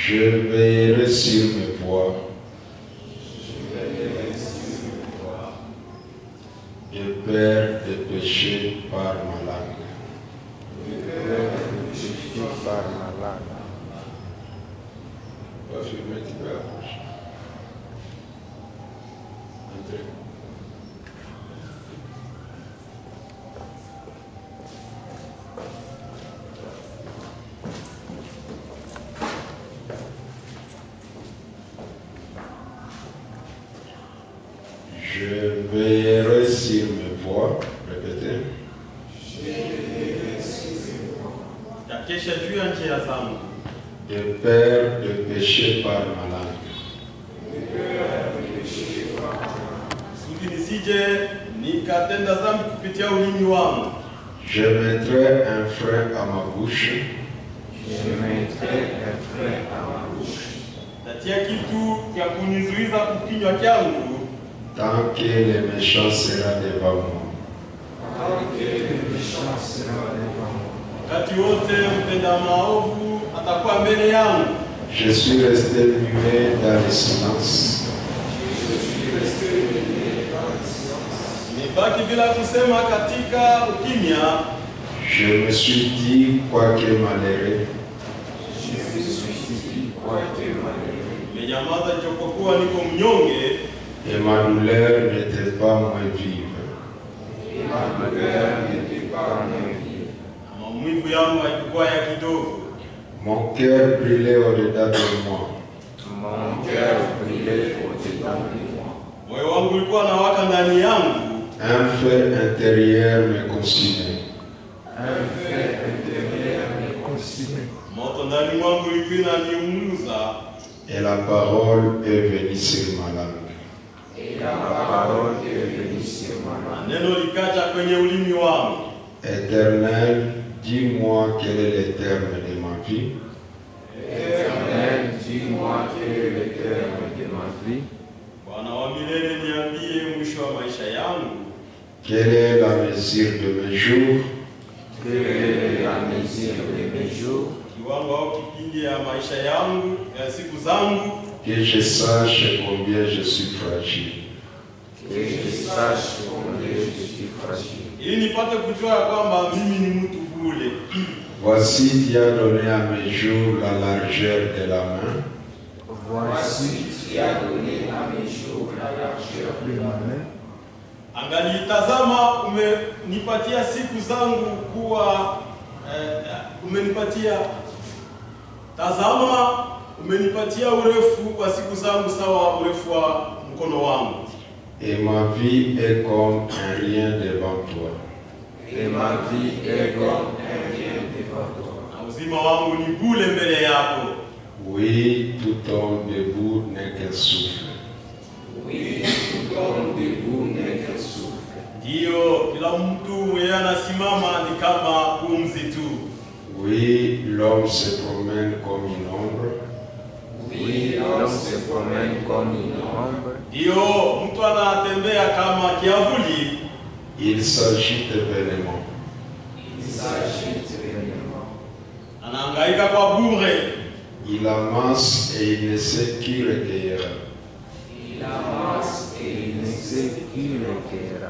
Je veillerai sur mes voies. Je perds des péchés par ma langue. Va filmer, tu peux approcher. Entrez. Je veillerai sur mes voies. Répétez. Takesha juu ya njia zangu. Je perds des péchés par ma langue. Kusudi nisije nikatenda dhambi kupitia ulimi wangu. Je mettrai un frein à ma bouche. Tatia kitu cha kunizuiza kukinywa changu. Tant que les méchants seront devant moi. Wakati wote mpenda maovu atakuwa mbele yangu. Je suis resté muet dans le silence. Nimebaki bila kusema katika ukimya. Je me suis dit, quoique malheureux, Nimenyamaza ijapokuwa niko mnyonge. et ma douleur n'était pas moins vive. Maumivu yangu haikuwa ya kidogo. Mon cœur brûlait au-dedans de moi. Moyo wangu ulikuwa unawaka ndani yangu. Un feu intérieur me consumait. Moto ndani mwangu ulikuwa unaniunguza. Et la parole est venue sur ma langue. Neno likaja kwenye ulimi wangu. Éternel, dis-moi quel est le terme de ma vie. Bwana wa milele, niambie mwisho wa maisha yangu. Quelle est la mesure de mes jours? Kiwango au kipindi ya maisha yangu, ya siku zangu. Que je sache combien je suis fragile. Ili nipate kujua kwamba mimi ni mtu bure. Voici, tu as donné à mes jours la largeur de la main. Angali tazama, umenipatia siku zangu kuwa tazama, umenipatia urefu wa siku zangu sawa urefu wa mkono wangu. Et ma vie est comme un rien devant toi. Na uzima wangu ni bure mbele yako. Oui, tout homme debout n'est qu'un souffle. Ndiyo, kila mtu mwenye anasimama ni kama pumzi tu. Oui, l'homme se promène comme une ombre. Ndiyo, mtu anatembea kama kiavuli. Il s'agite vainement. Anahangaika kwa bure. Il amasse et il ne sait qui recueillera.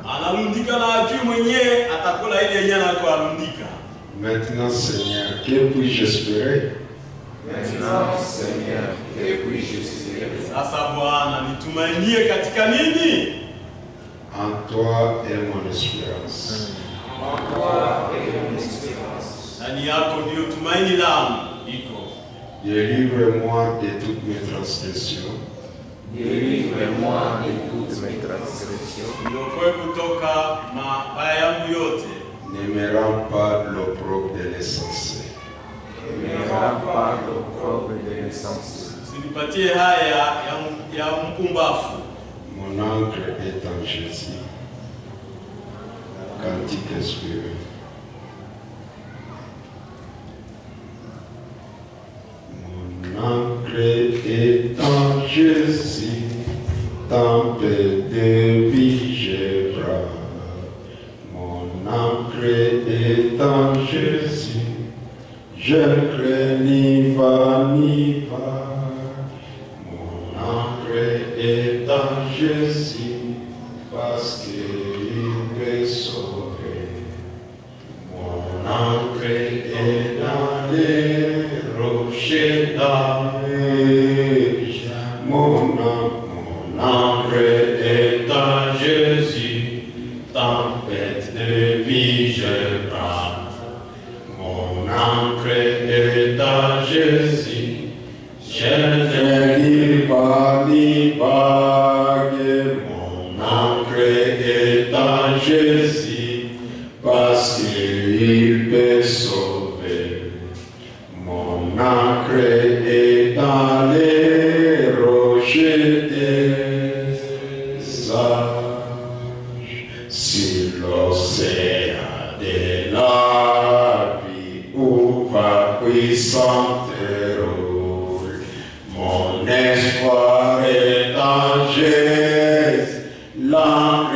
Analundika na ajui mwenyewe atakula ile yenyewe anakoalundika. Maintenant, Seigneur, que puis-je espérer? Sasa Bwana, nitumainie katika nini? En toi est mon espérance. Ndani yako ndio tumaini langu liko. Délivre-moi de toutes mes transgressions. Niokoe kutoka mabaya yangu yote. Ne me rends pas l'opprobre de l'insensé. Usinipatie haya ya mpumbafu. Mon encre est en Jésus. Cantique inspiré. Mon encre est en Jésus. Tempête de vie, je brave. Mon encre est en Jésus. Je ne crains ni va ni va. rocher d'âge, mon ancre est en Jésus, tempête de vie je brave. Mon ancre est en Jésus, je ne lis pas ni vague. Mon ancre est en Jésus, parce qu'il peut sauver. Mon ancre est dans les rochers des âges. Si l'océan de la vie ouvre puissante roule, mon espoir est en Jésus, l'ancre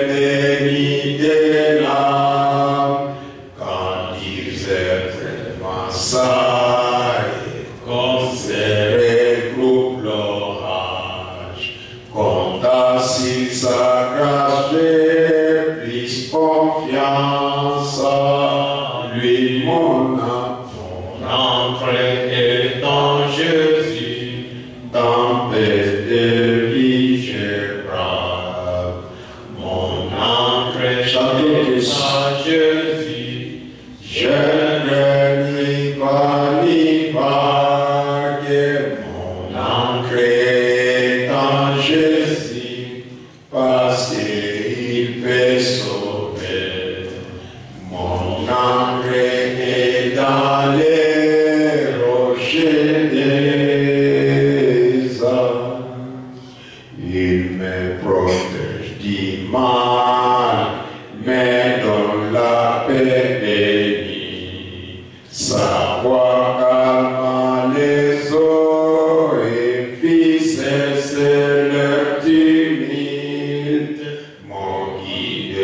bénie de l'âme. Quand ils étaient massaillés, comme se regroupe l'orage, quand assis sa grâce, j'ai plus confiance à lui, mon ancre est en Jésus, tempête de vie je brave. Mon ancre est en Jésus, je ne lis pas ni vague. Mon ancre est en Jésus, parce qu'il peut sauver. Mon ancre est dans les rochers des âges. Il me protège du mal, me donne la paix bénie. Sa voix calme les eaux et fit cesser le tumulte. Mon guide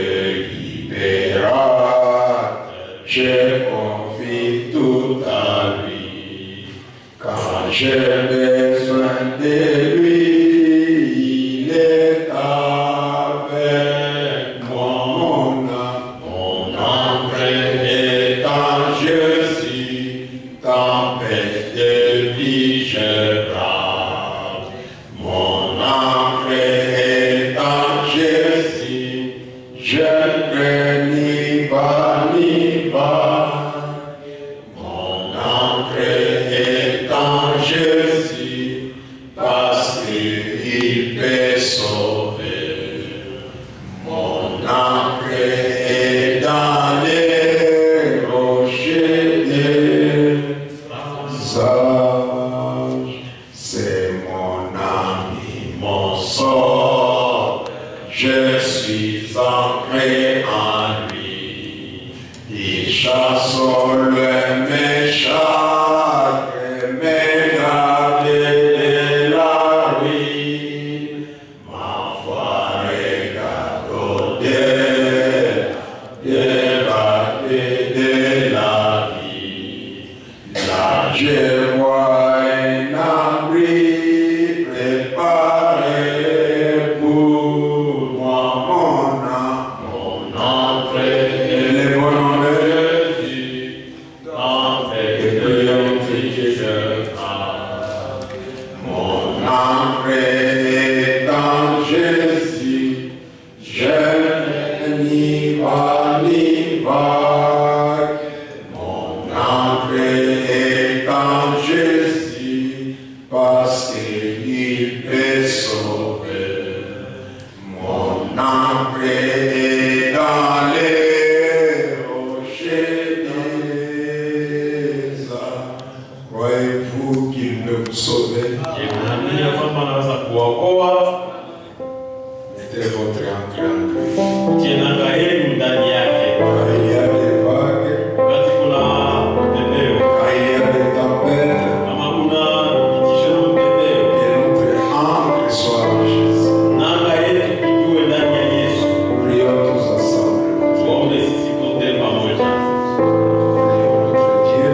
libérateur, je confie tout à lui. Quand j'ai besoin de lui, il est avec moi. Mon ancre est en Jésus, tempête de vie je brave. Mon ancre est en Jésus, je ne lis pas ni vague. Mon ancre est en Jésus, parce qu'il peut sauver. Mon ancre est dans les rochers des âges. C'est mon ami, mon sort, je suis ancré en lui. Il chasse le méchant, me garde de la ruine. Ma foi regarde de la vie. Là je vois un abri préparé pour moi, mon ancre est le bon nom de Jésus, tempête de vie je brave. Mon ancre est en Jésus, je ne lis pas ni vague. Mon ancre est en Jésus, parce qu'il peut sauver. Mon ancre est dans les rochers des âges. Croyez-vous qu'il peut vous sauver? Mettez votre ancre en lui. Quand il y a des vagues, quand il y a des tempêtes, que notre ancre soit en Jésus. Prions tous ensemble. Prions notre Dieu.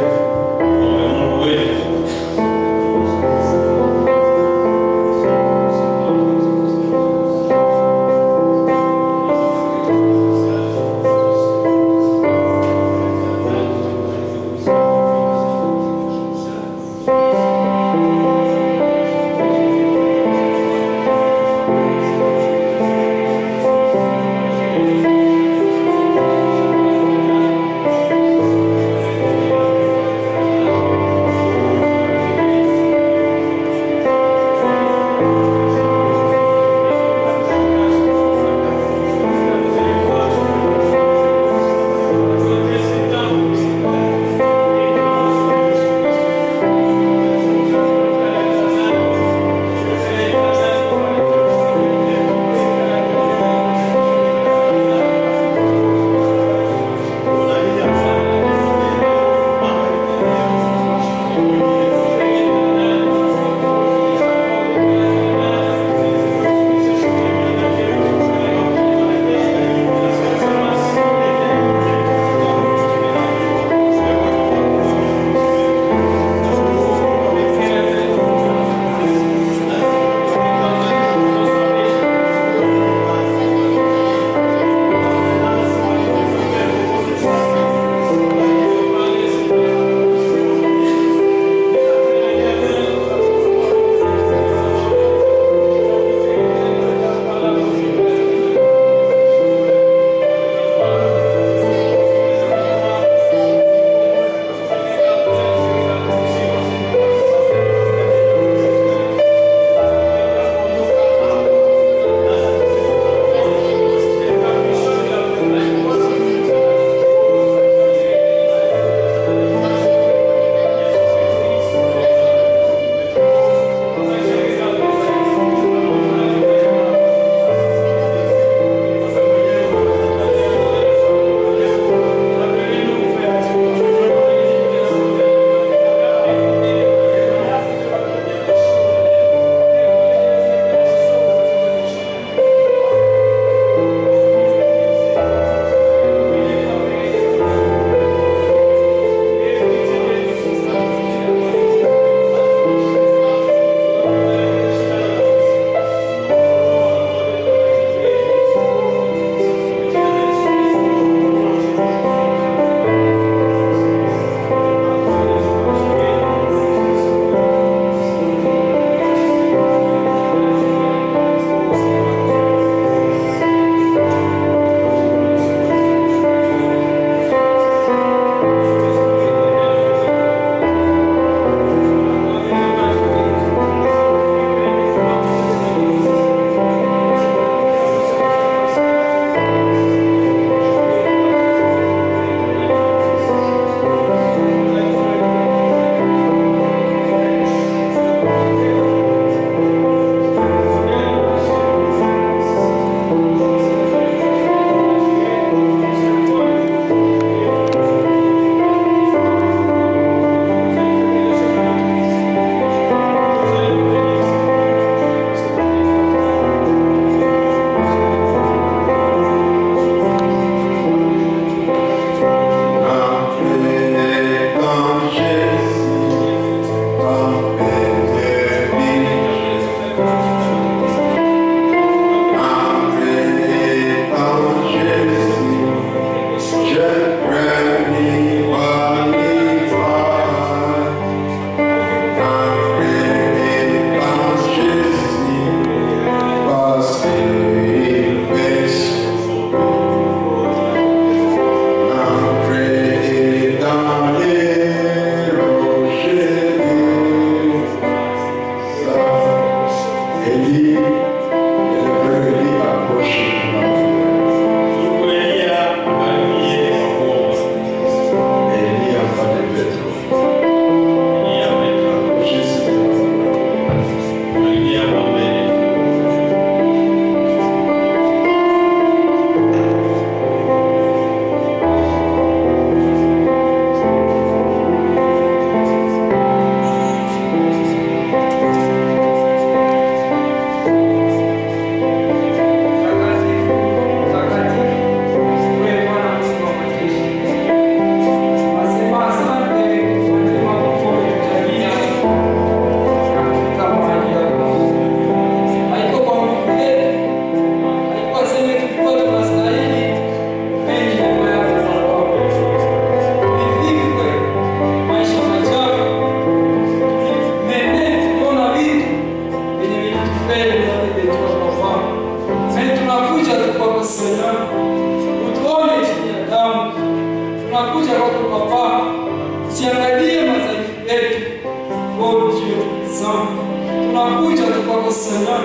Santo. Tunakuja tu kwako Seigneur,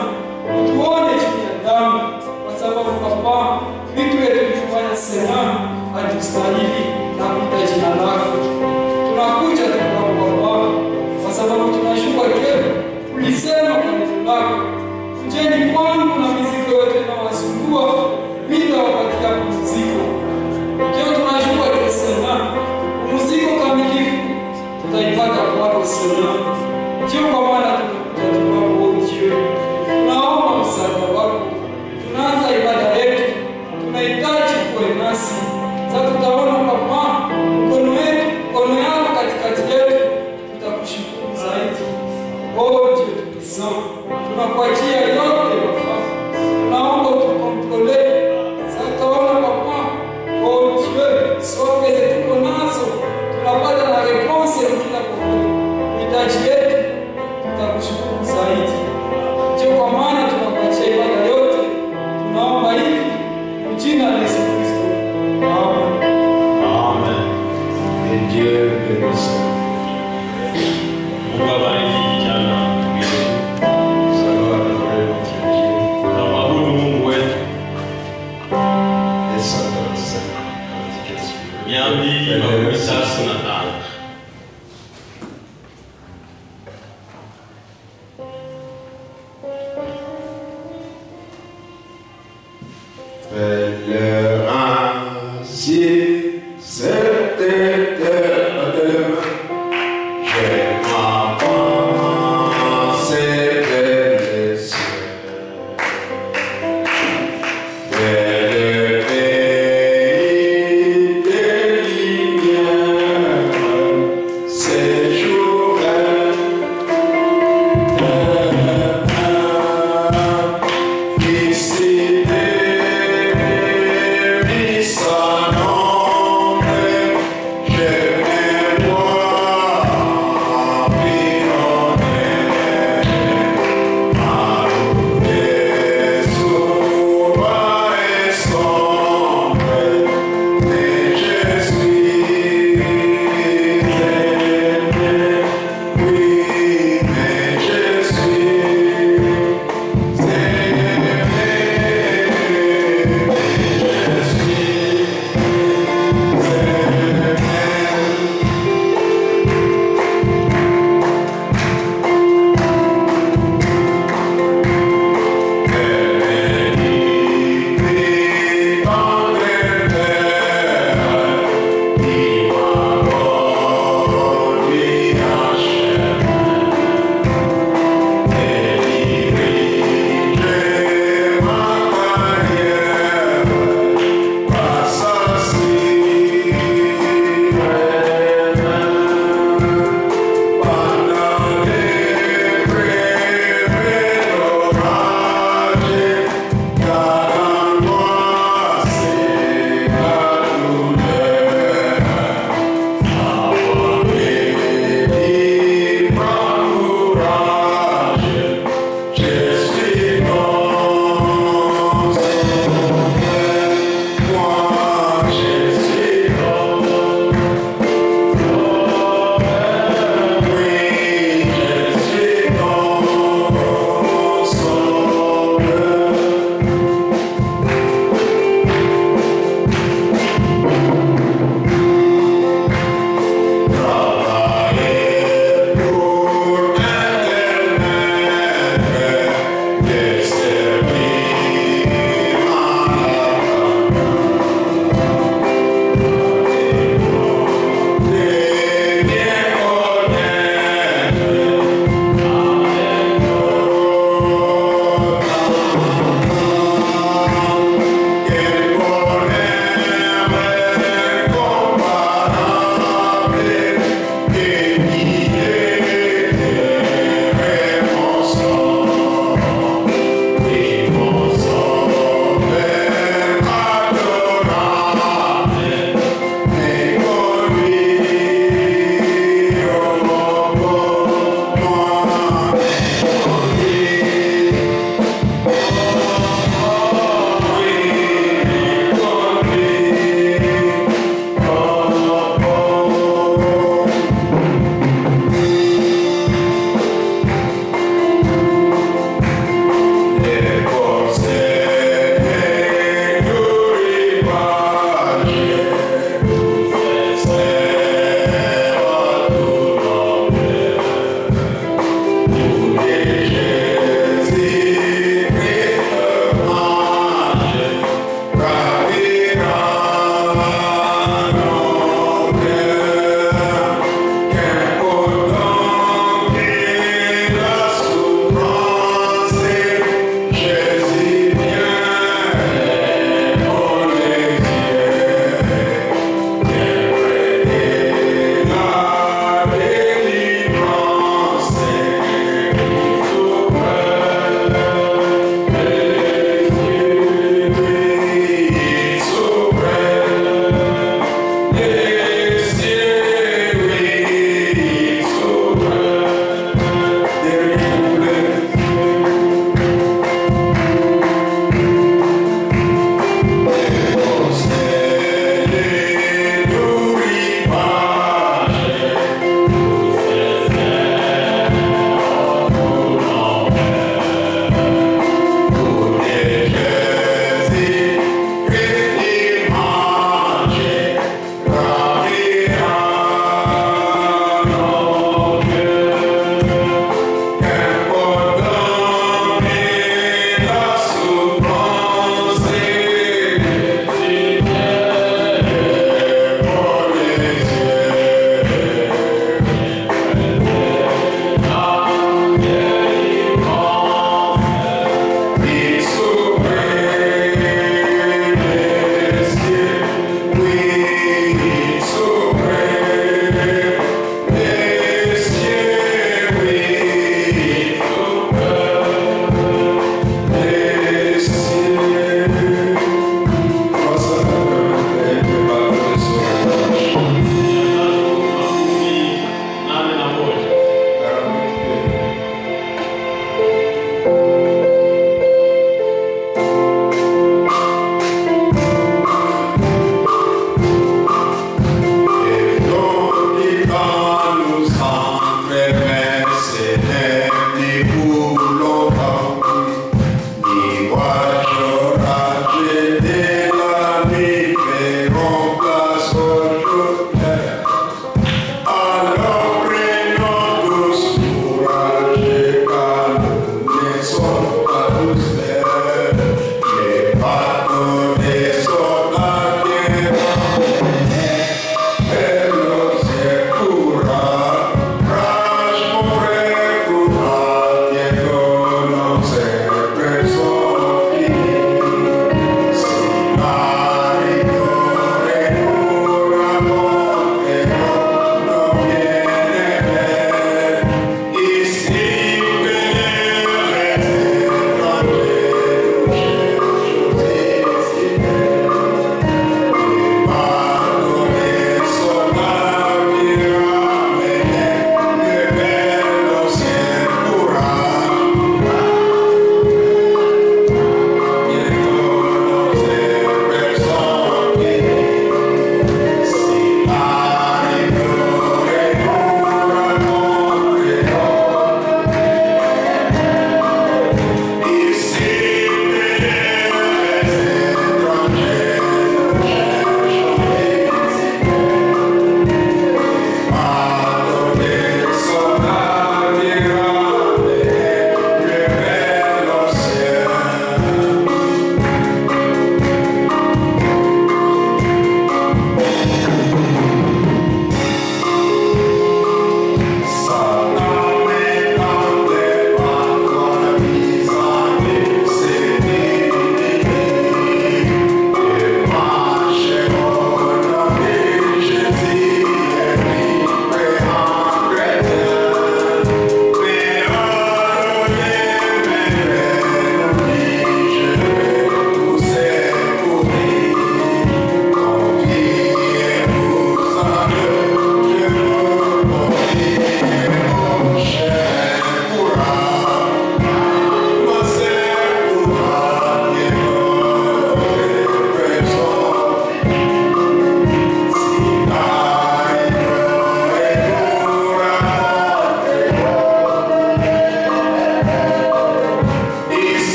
utuone chini ya damu, kwa sababu Baba, vitu vyetu tulifanya Seigneur hatustahili na kuita jina lako. Tunakuja tu kwako Baba, kwa sababu tunashuka leo, ulisema kwa neno lako, kujeni kwangu na mizigo yote inawasumbua, bila wapatia mzigo. Leo tunashuka leo Seigneur, mzigo kamilifu tutaipata kwako Seigneur. Ndio kwa maana tunakuja kwako Dieu. Tunaomba msaada wako. Tunaanza ibada yetu. Tunahitaji kuwe nasi. Sasa tutaona Baba, mkono yako katikati yetu, tutakushukuru zaidi. Oh Dieu puissant, tunakuachia yote Baba. Tunaomba utukontrole. Sasa tutaona Baba, oh Dieu, sote tuko nazo. Tunapata na response ya kila mahitaji yetu, tutakushukuru zaidi. Ndio kwa maana tunakuachia ibada yote. Tunaomba hivi kwa jina la Yesu Kristo. Amen. Amen. Et Dieu bénisse. Mungu abariki vijana. Nous allons adorer notre Dieu Tunamwabudu Mungu wetu. et s'adresser à Jésus. 235. Pèlerin, si c'était éternel, j'ai ma pensée vers les cieux. Vers le pays des lumières, séjourner. Ici,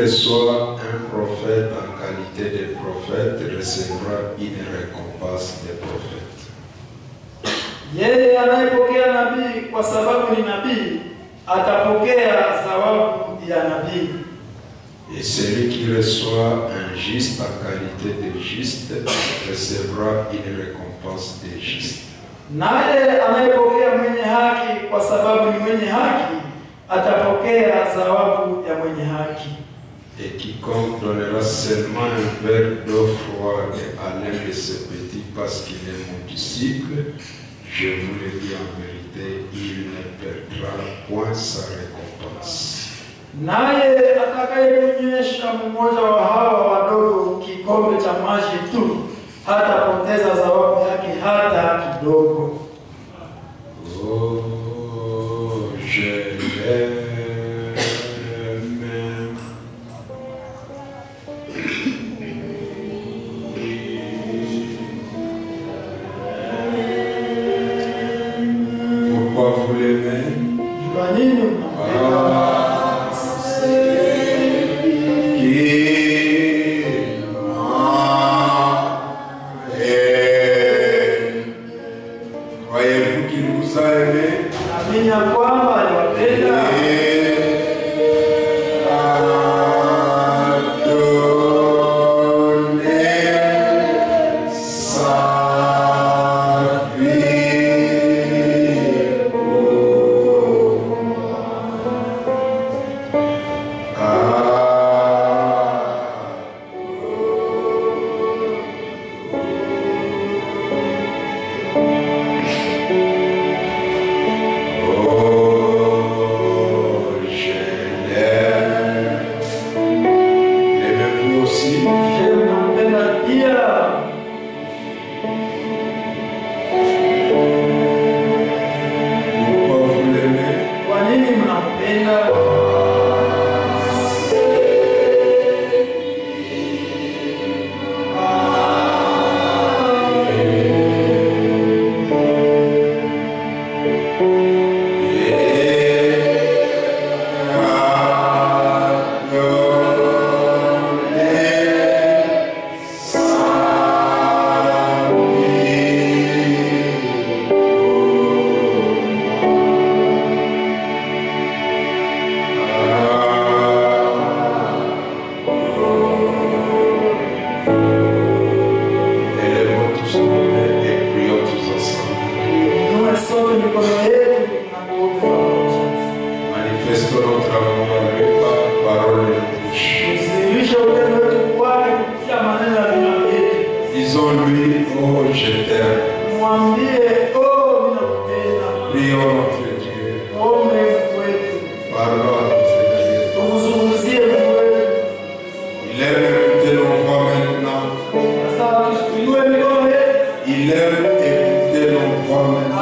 reçoit un prophète en qualité de prophète recevra une récompense des prophètes. Yeye anayepokea nabii kwa sababu ni nabii atapokea thawabu ya nabii. Et celui qui reçoit un juste en qualité de juste recevra une récompense de juste. Naye anayepokea mwenye haki kwa sababu ni mwenye haki atapokea thawabu ya mwenye haki. Et quiconque donnera seulement un verre d'eau froide à l'un de ses petits parce qu'il est mon disciple, je vous le dis en vérité, il ne perdra point sa récompense. Naye atakayenyesha mmoja wa hawa wadogo kikombe cha maji tu hatapoteza thawabu yake hata kidogo. Oh, je l'aime. Pourquoi vous l'aimez? Kwa nini mnampenda? Croyez-vous qu'il vous a aimé? Naamini ya kwamba aliwapenda. Disons-lui, oh je t'aime. Prions notre Dieu. Parlons à notre Dieu. Il aime écouter nos voix maintenant. Il aime écouter nos voix maintenant.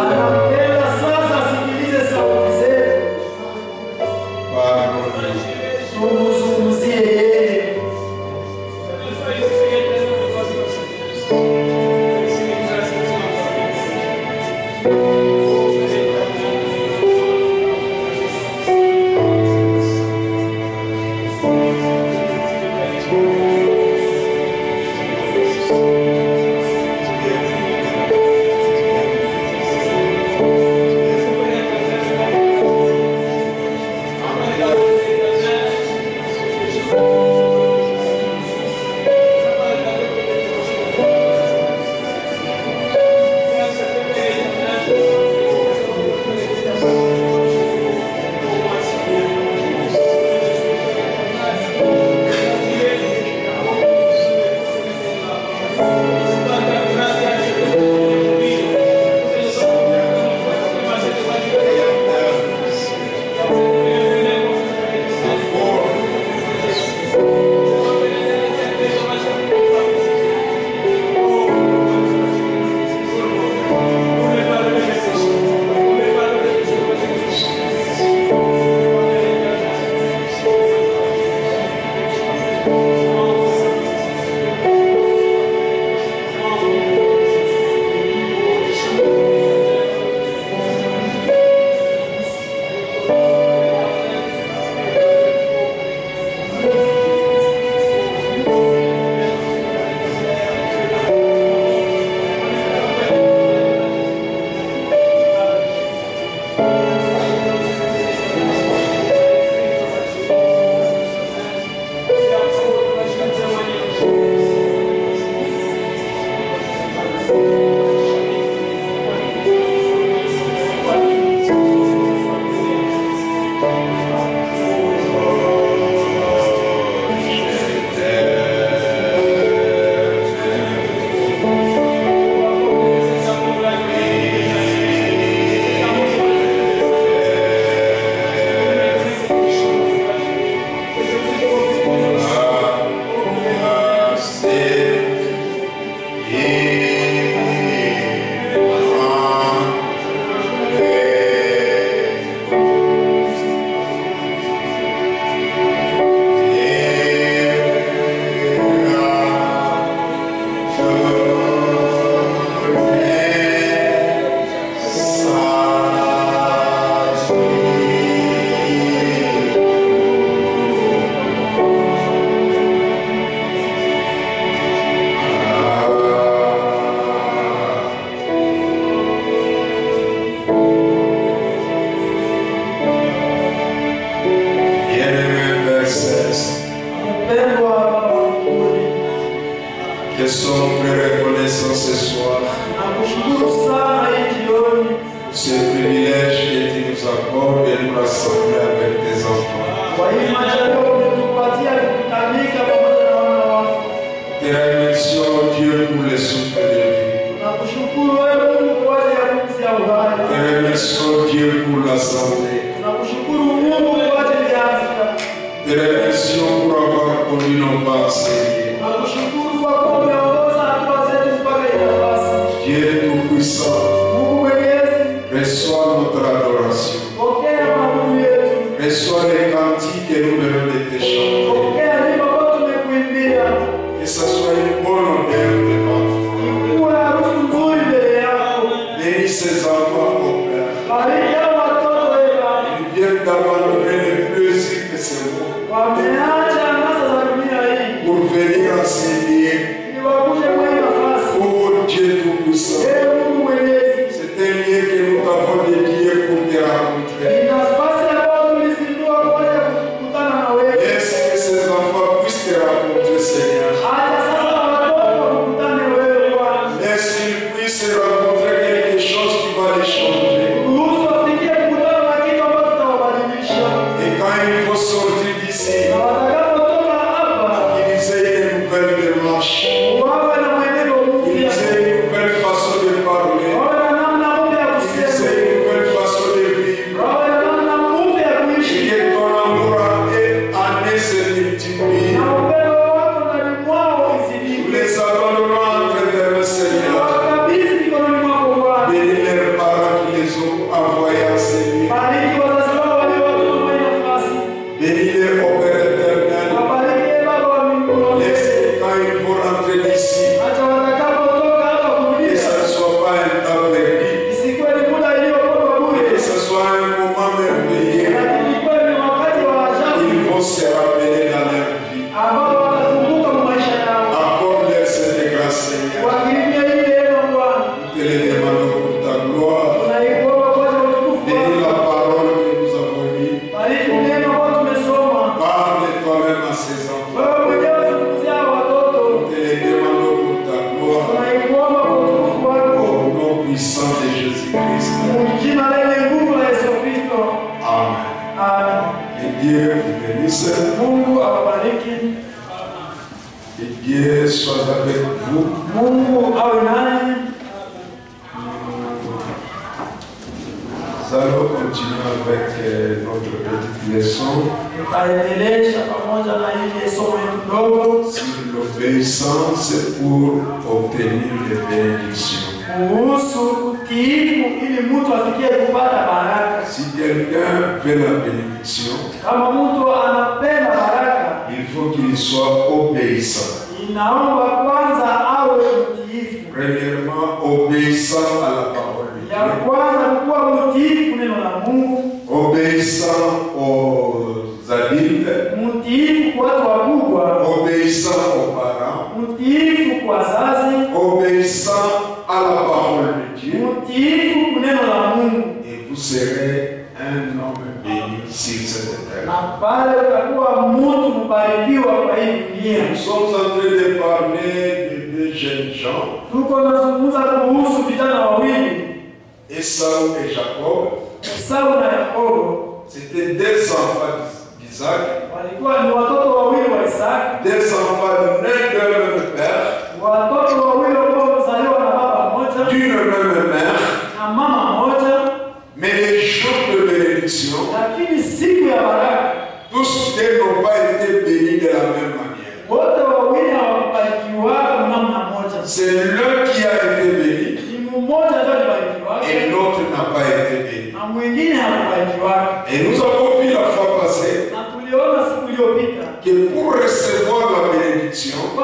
Que pour recevoir la bénédiction, vous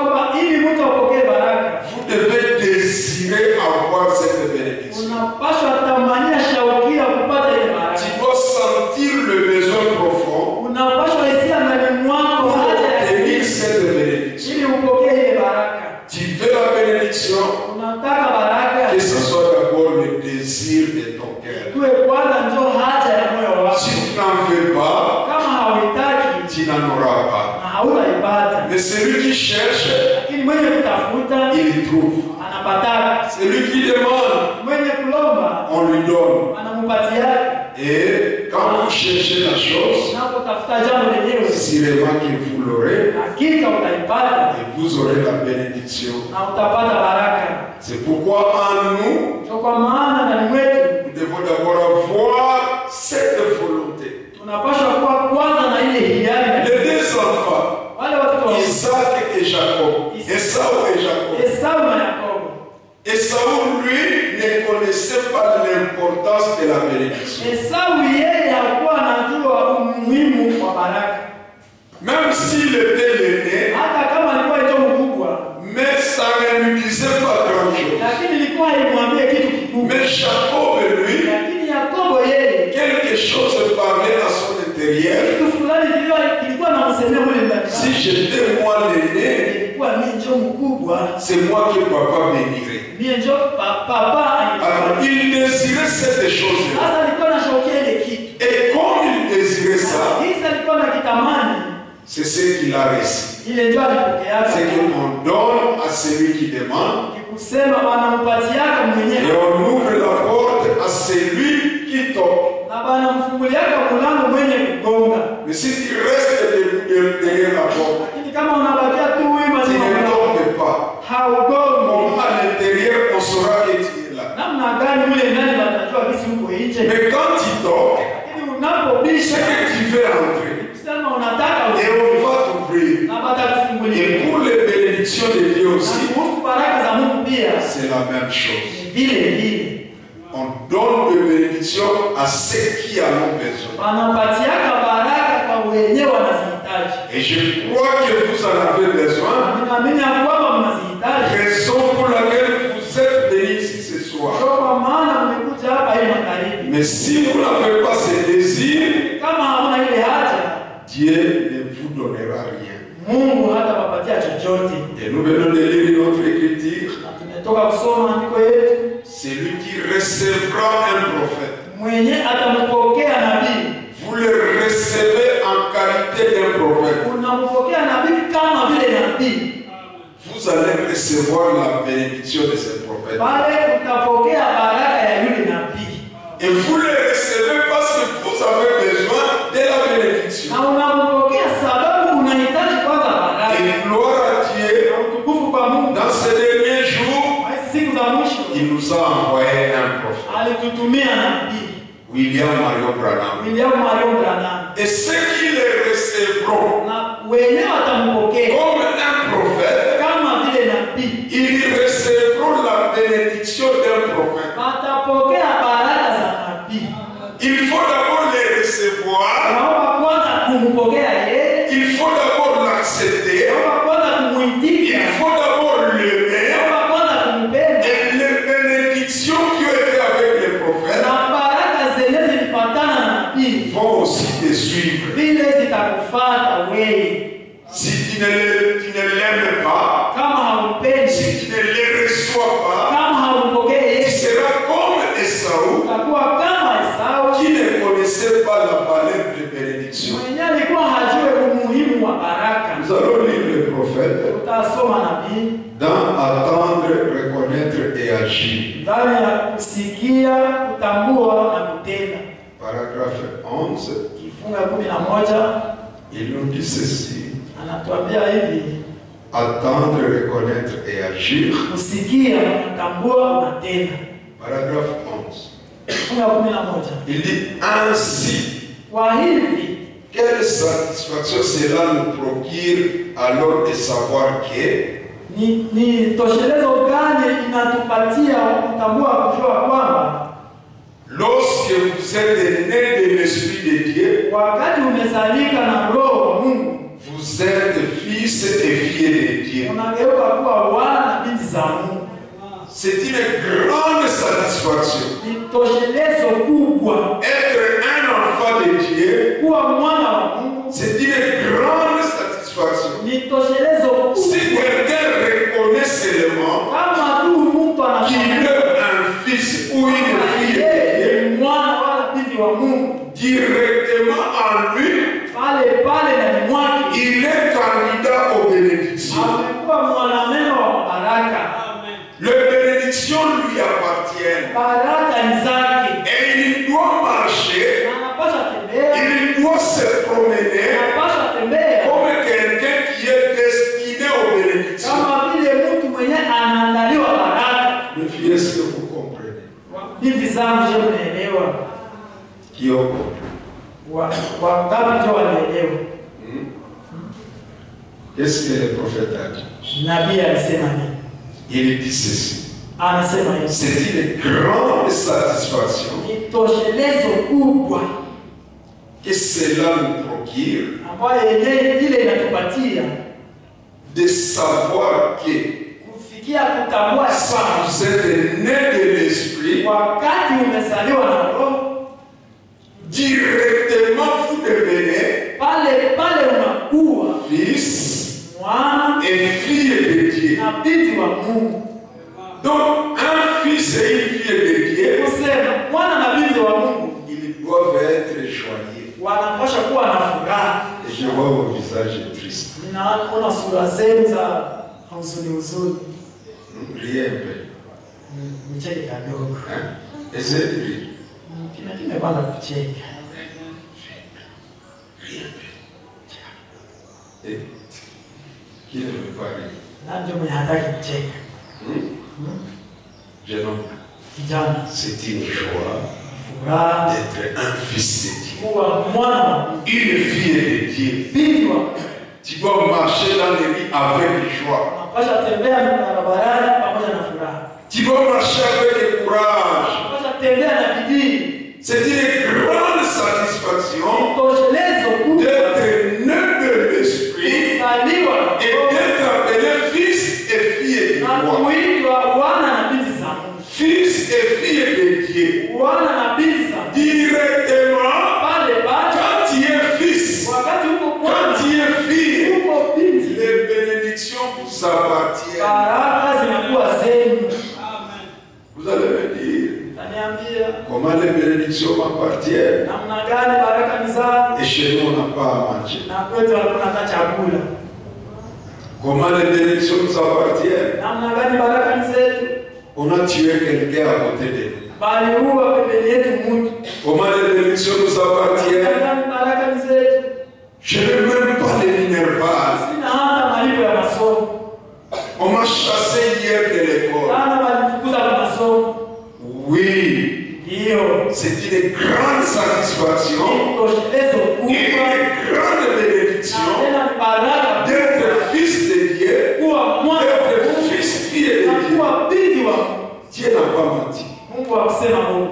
unapaswa tamania shaukia kupata ile baraka. Tu dois sentir le besoin profond Unapaswa hisia ndani mwako haja ya d'obtenir cette bénédiction. ili upokee ile baraka. Tu veux la bénédiction, Unataka baraka, que ce soit d'abord le désir de ton cœur. tuwe kwanza ndio haja ya moyo wako. Si tu n'en veux pas, Kama hauitaki tu n'en auras pas. na hautaipata. Mais celui qui cherche, Lakini mwenye kutafuta il trouve. anapata. Celui qui demande, Mwenye kulomba on lui donne. anamupatia. Et quand vous cherchez la chose, Unapotafuta jambo lenyewe sûrement que vous l'aurez hakika utaipata et vous aurez la bénédiction. na utapata baraka. C'est pourquoi en nous, Ndio kwa maana ndani mwetu nous devons d'abord avoir cette volonté. tunapaswa kuwa kwanza na ile hiari. Les deux enfants, Wale watoto wa Isaac et Jacob, Esau et Jacob. Esau na Yakobo. Esau, lui, ne connaissait pas l'importance de la bénédiction. Esau yeye hakuwa anajua umuhimu wa baraka. Même s'il était l'aîné, Hata kama alikuwa ndio mkubwa, mais ça ne lui disait pas grand-chose. lakini ilikuwa haimwambie kitu kikubwa. Mais Jacob, lui, Lakini Yakobo yeye quelque chose parlait à son intérieur. kitu fulani kilikuwa namsemea mule ndani. Si j'étais moi l'aîné, Ilikuwa mimi ndio mkubwa, c'est moi que papa bénirait. mimi ndio papa. Alors il désirait cette chose. Sasa alikuwa anashaukia ile kitu. Et comme il désirait ça, Kisa alikuwa na kitamani. c'est ce qu'il a reçu. Ile ndio alipokea. C'est qu'on donne à celui qui demande Kusema wanampatiaka et mwenyewe on ouvre la porte à celui qui toque. na banamfunguliaka mlango mwenye kugonga. Mais si tu restes derrière la porte, Lakini kama unabakia tu wima tu ne toques pas. haugongi, Comment à l'intérieur on saura que tu es là? namna gani mule ndani watajua kisi uko nje? Mais quand tu toques, Lakini unapobisha c'est que tu veux entrer. kusema unataka Et on va t'ouvrir. na batakufungulia. Et pour les bénédictions de Dieu Na aussi, kuhusu baraka za Mungu pia c'est la même chose. vile vile On donne des bénédictions à ceux qui en ont besoin. wanapatiaka baraka kwa wenyewe wanazihitaji. Et je crois que vous en avez besoin. Ninaamini ya kwamba mnazihitaji. Raison pour laquelle vous êtes venus ici ce soir. Ndio kwa maana mmekuja hapa hii magharibi. Mais si vous n'avez pas ce désir, Kama hamna ile haja, Dieu ne vous donnera rien. Mungu hatawapatia chochote. Et nous venons de lire notre écriture. Na tumetoka kusoma andiko yetu, Celui qui recevra un prophète, mwenye atampokea nabii. vous le recevez en qualité d'un prophète. Unampokea nabii kama vile nabii. Vous allez recevoir la bénédiction de ce prophète. Pale utapokea baraka ya yule nabii. Et vous le recevez parce que vous avez besoin de la bénédiction. Na unampokea sababu unahitaji kwanza baraka. Et gloire à Dieu, Na utukufu kwa Mungu. dans ces derniers jours, Hizi siku za mwisho il nous a envoyé un prophète, alitutumia nabii William Marion Branham. William Marion Branham. Et ceux qui le recevront Na wenyewe watampokea comme un prophète, kama vile nabii. ils recevront la bénédiction d'un prophète. Watapokea baraka za nabii. Il faut d'abord les recevoir, Naomba kwanza kumpokea yeye. il faut d'abord l'accepter, Naomba kwanza il kumuitika. faut d'abord l'aimer. Naomba kwanza kumpenda. Et les bénédictions qui ont été avec les prophètes Na baraka zenye zilifuatana na nabii vont aussi te suivre. vile zitakufuata wewe. Si tu ne l'aimes pas, Kama haumpendi, si tu ne le reçois pas, kama haumpokei tu yeye, seras comme Esau utakuwa kama Esau qui ne connaissait pas la valeur de bénédiction. mwenye alikuwa hajue umuhimu wa baraka. Nous allons lire le prophète Utasoma nabii dans attendre, reconnaître et agir. ndani ya kusikia, kutambua na kutenda. Paragraphe 11, Kifunga 11 il nous dit ceci. anatuambia hivi: Attendre, reconnaître et agir. kusikia, kutambua, unatenda. Paragraphe 11. Kifunga 11 Il dit ainsi. kwa hivi Quelle satisfaction cela nous procure alors de savoir que ni toshelezo gani inatupatia kutambua, kujua kwamba lorsque vous êtes né de l'Esprit de Dieu, wakati umezalika na Roho wa Mungu vous êtes fils et filles de Dieu. unageuka kuwa wana na binti za Mungu. C'est une grande satisfaction. Ni toshelezo kubwa. Être un enfant de Dieu, Kuwa mwana wa Mungu. c'est une grande satisfaction. Ni toshelezo kubwa. Si quelqu'un reconnaît seulement Kama tu mtu qu'il est un fils ou une fille de Dieu, mwana wala binti wa Mungu, directement en lui, pale na mwake, il est candidat aux bénédictions. amekuwa mwanamema wa baraka. Les bénédictions lui appartiennent. Baraka ni zake. Et il doit marcher, Anapaswa tembea. il doit se promener Anapaswa tembea. comme quelqu'un qui est destiné aux bénédictions. Kama vile mtu mwenye anaandaliwa baraka. Le vieux, est-ce que vous comprenez? Binti zangu je mnaelewa? Qui ont compris? Wangapi ndio wanaelewa? Qu'est-ce que le prophète a dit? Nabii alisema nini? Il dit ceci. Anasema hivi. C'est une grande satisfaction Ni toshelezo kubwa que cela nous procure ambayo ile inatupatia de savoir que kufikia kutambua si kwamba vous êtes né de l'esprit, wakati umezaliwa na Roho, directement vous devenez pale unakuwa fils mwana et fille de Dieu. na binti wa Mungu. Donc, un fils et une fille de Dieu, Kusema mwana na binti wa Mungu ils doivent être joyeux. wanapaswa kuwa na furaha. Et je vois vos visages tristes. Ninaona sura zenu za huzuni. Riez un peu. Mcheke kidogo. Hein? Essayez de rire. Kimepanda kucheka. Riez un peu. Et qui ne veut pas rire? Na ndio mwenye hataki kucheka. Jeune homme, Kijana, c'est une joie furaha d'être un fils de Dieu. kuwa mwana Une fille de Dieu. binti wa Tu dois marcher dans les rues avec joie. napasha tembea barabarani pamoja na furaha. Tu dois marcher avec courage. Napasha tembea na bidii. C'est une grande satisfaction Toshelezo kubwa d'être né de l'esprit kuzaliwa et d'être appelé fils et fille de na Dieu. kuitwa wana na binti za Mungu. Fils et fille de Dieu. Wana na binti za Mungu. Directement, Pale quand tu es fils, wakati uko quand mwana tu es fille, uko binti, les bénédictions vous appartiennent. baraka zinakuwa zenu. Vous allez me dire, Taniambia comment les bénédictions m'appartiennent? namna gani baraka ni zangu Et chez nous, on n'a pas à manger. na kwetu hakuna hata chakula. Comment les bénédictions nous appartiennent? Namna gani baraka ni zetu? On a tué quelqu'un à côté de nous. Baliua pembeni yetu mtu. Comment les bénédictions nous appartiennent? Namna gani baraka ni zetu? Je n'ai même pas les minervales. Sina hata malipo ya masomo. On m'a chassé hier de l'école. Kana walifukuza kwa masomo. Oui, Hiyo c'est une grande satisfaction toshelezo et kubwa une grande na bénédiction tena ni baraka d'être fils de Dieu, kuwa mwana d'être fils fille de na Dieu. kuwa binti wa Dieu n'a pas menti. Mungu akusema Mungu.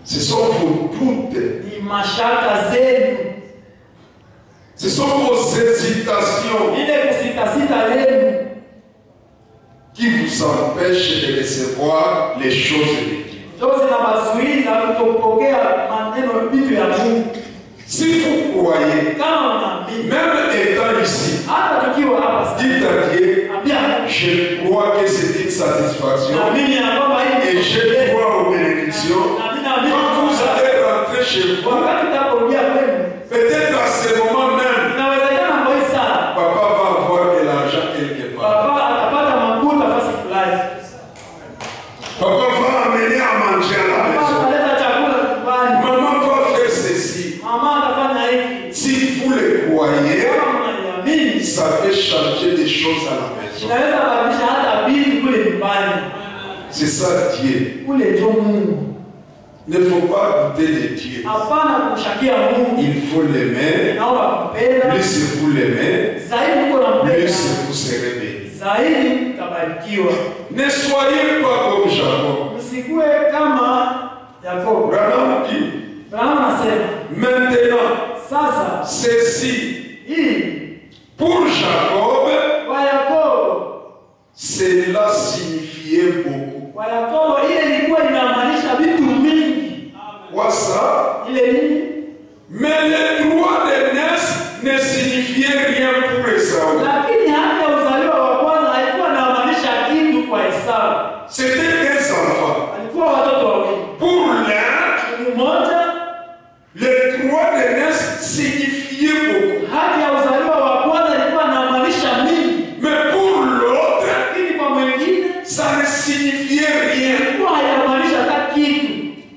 Ce sont vos doutes, Ni mashaka zenu. ce sont vos hésitations Ile kusita yenu qui vous empêchent de recevoir les choses de Dieu. ndio zinawazuiza kutopokea maneno vitu ya Mungu. Si vous croyez, Kama unaamini même étant ici, hata tukiwa hapa dites à Dieu, ambia je crois que c'est une satisfaction naamini ya kwamba hii et je crois aux bénédictions. Quand vous allez rentrer chez vous, wakati utaporudia kwenu peut-être à ce moment même, inawezekana mboi sana papa va avoir de l'argent quelque part. baba atapata makuta fasi fulani, Papa va amener à manger à la baba maison. ataleta chakula nyumbani, Maman va faire ceci. mama atafanya hiki. Si vous le croyez, Kama mnaiamini ça peut changer des choses à la maison. inaweza badilisha hata vitu kule nyumbani. C'est ça Dieu. Kule ndio Mungu. Il ne faut pas douter de Dieu. Hapana kumshakia Mungu. Il faut l'aimer. Naomba kumpenda Plus vous l'aimez, zaidi, uko na mpenda plus vous serez béni. zaidi, utabarikiwa. Ne soyez pas comme Jacob. Msikuwe kama Yakobo. Branham dit, Branham anasema maintenant, sasa ceci, hii pour Jacob, kwa Yakobo c'est cela signifiait beaucoup. Kwa Yakobo ile ilikuwa inamaanisha vitu mingi. Quoi ça? Ile nini? Mais le droit d'aînesse ne signifiait rien pour Esau. Lakini haki ya uzaliwa wa kwanza haikuwa inamaanisha kitu kwa Esau. C'était des enfants. Alikuwa watoto wawili. Pour l'un, Mmoja, le droit d'aînesse signifiait beaucoup. haki ya uzaliwa wa kwanza ilikuwa inamaanisha mingi. Mais pour l'autre, Lakini kwa mwingine ça ne signifiait rien. ilikuwa hainamaanisha hata kitu.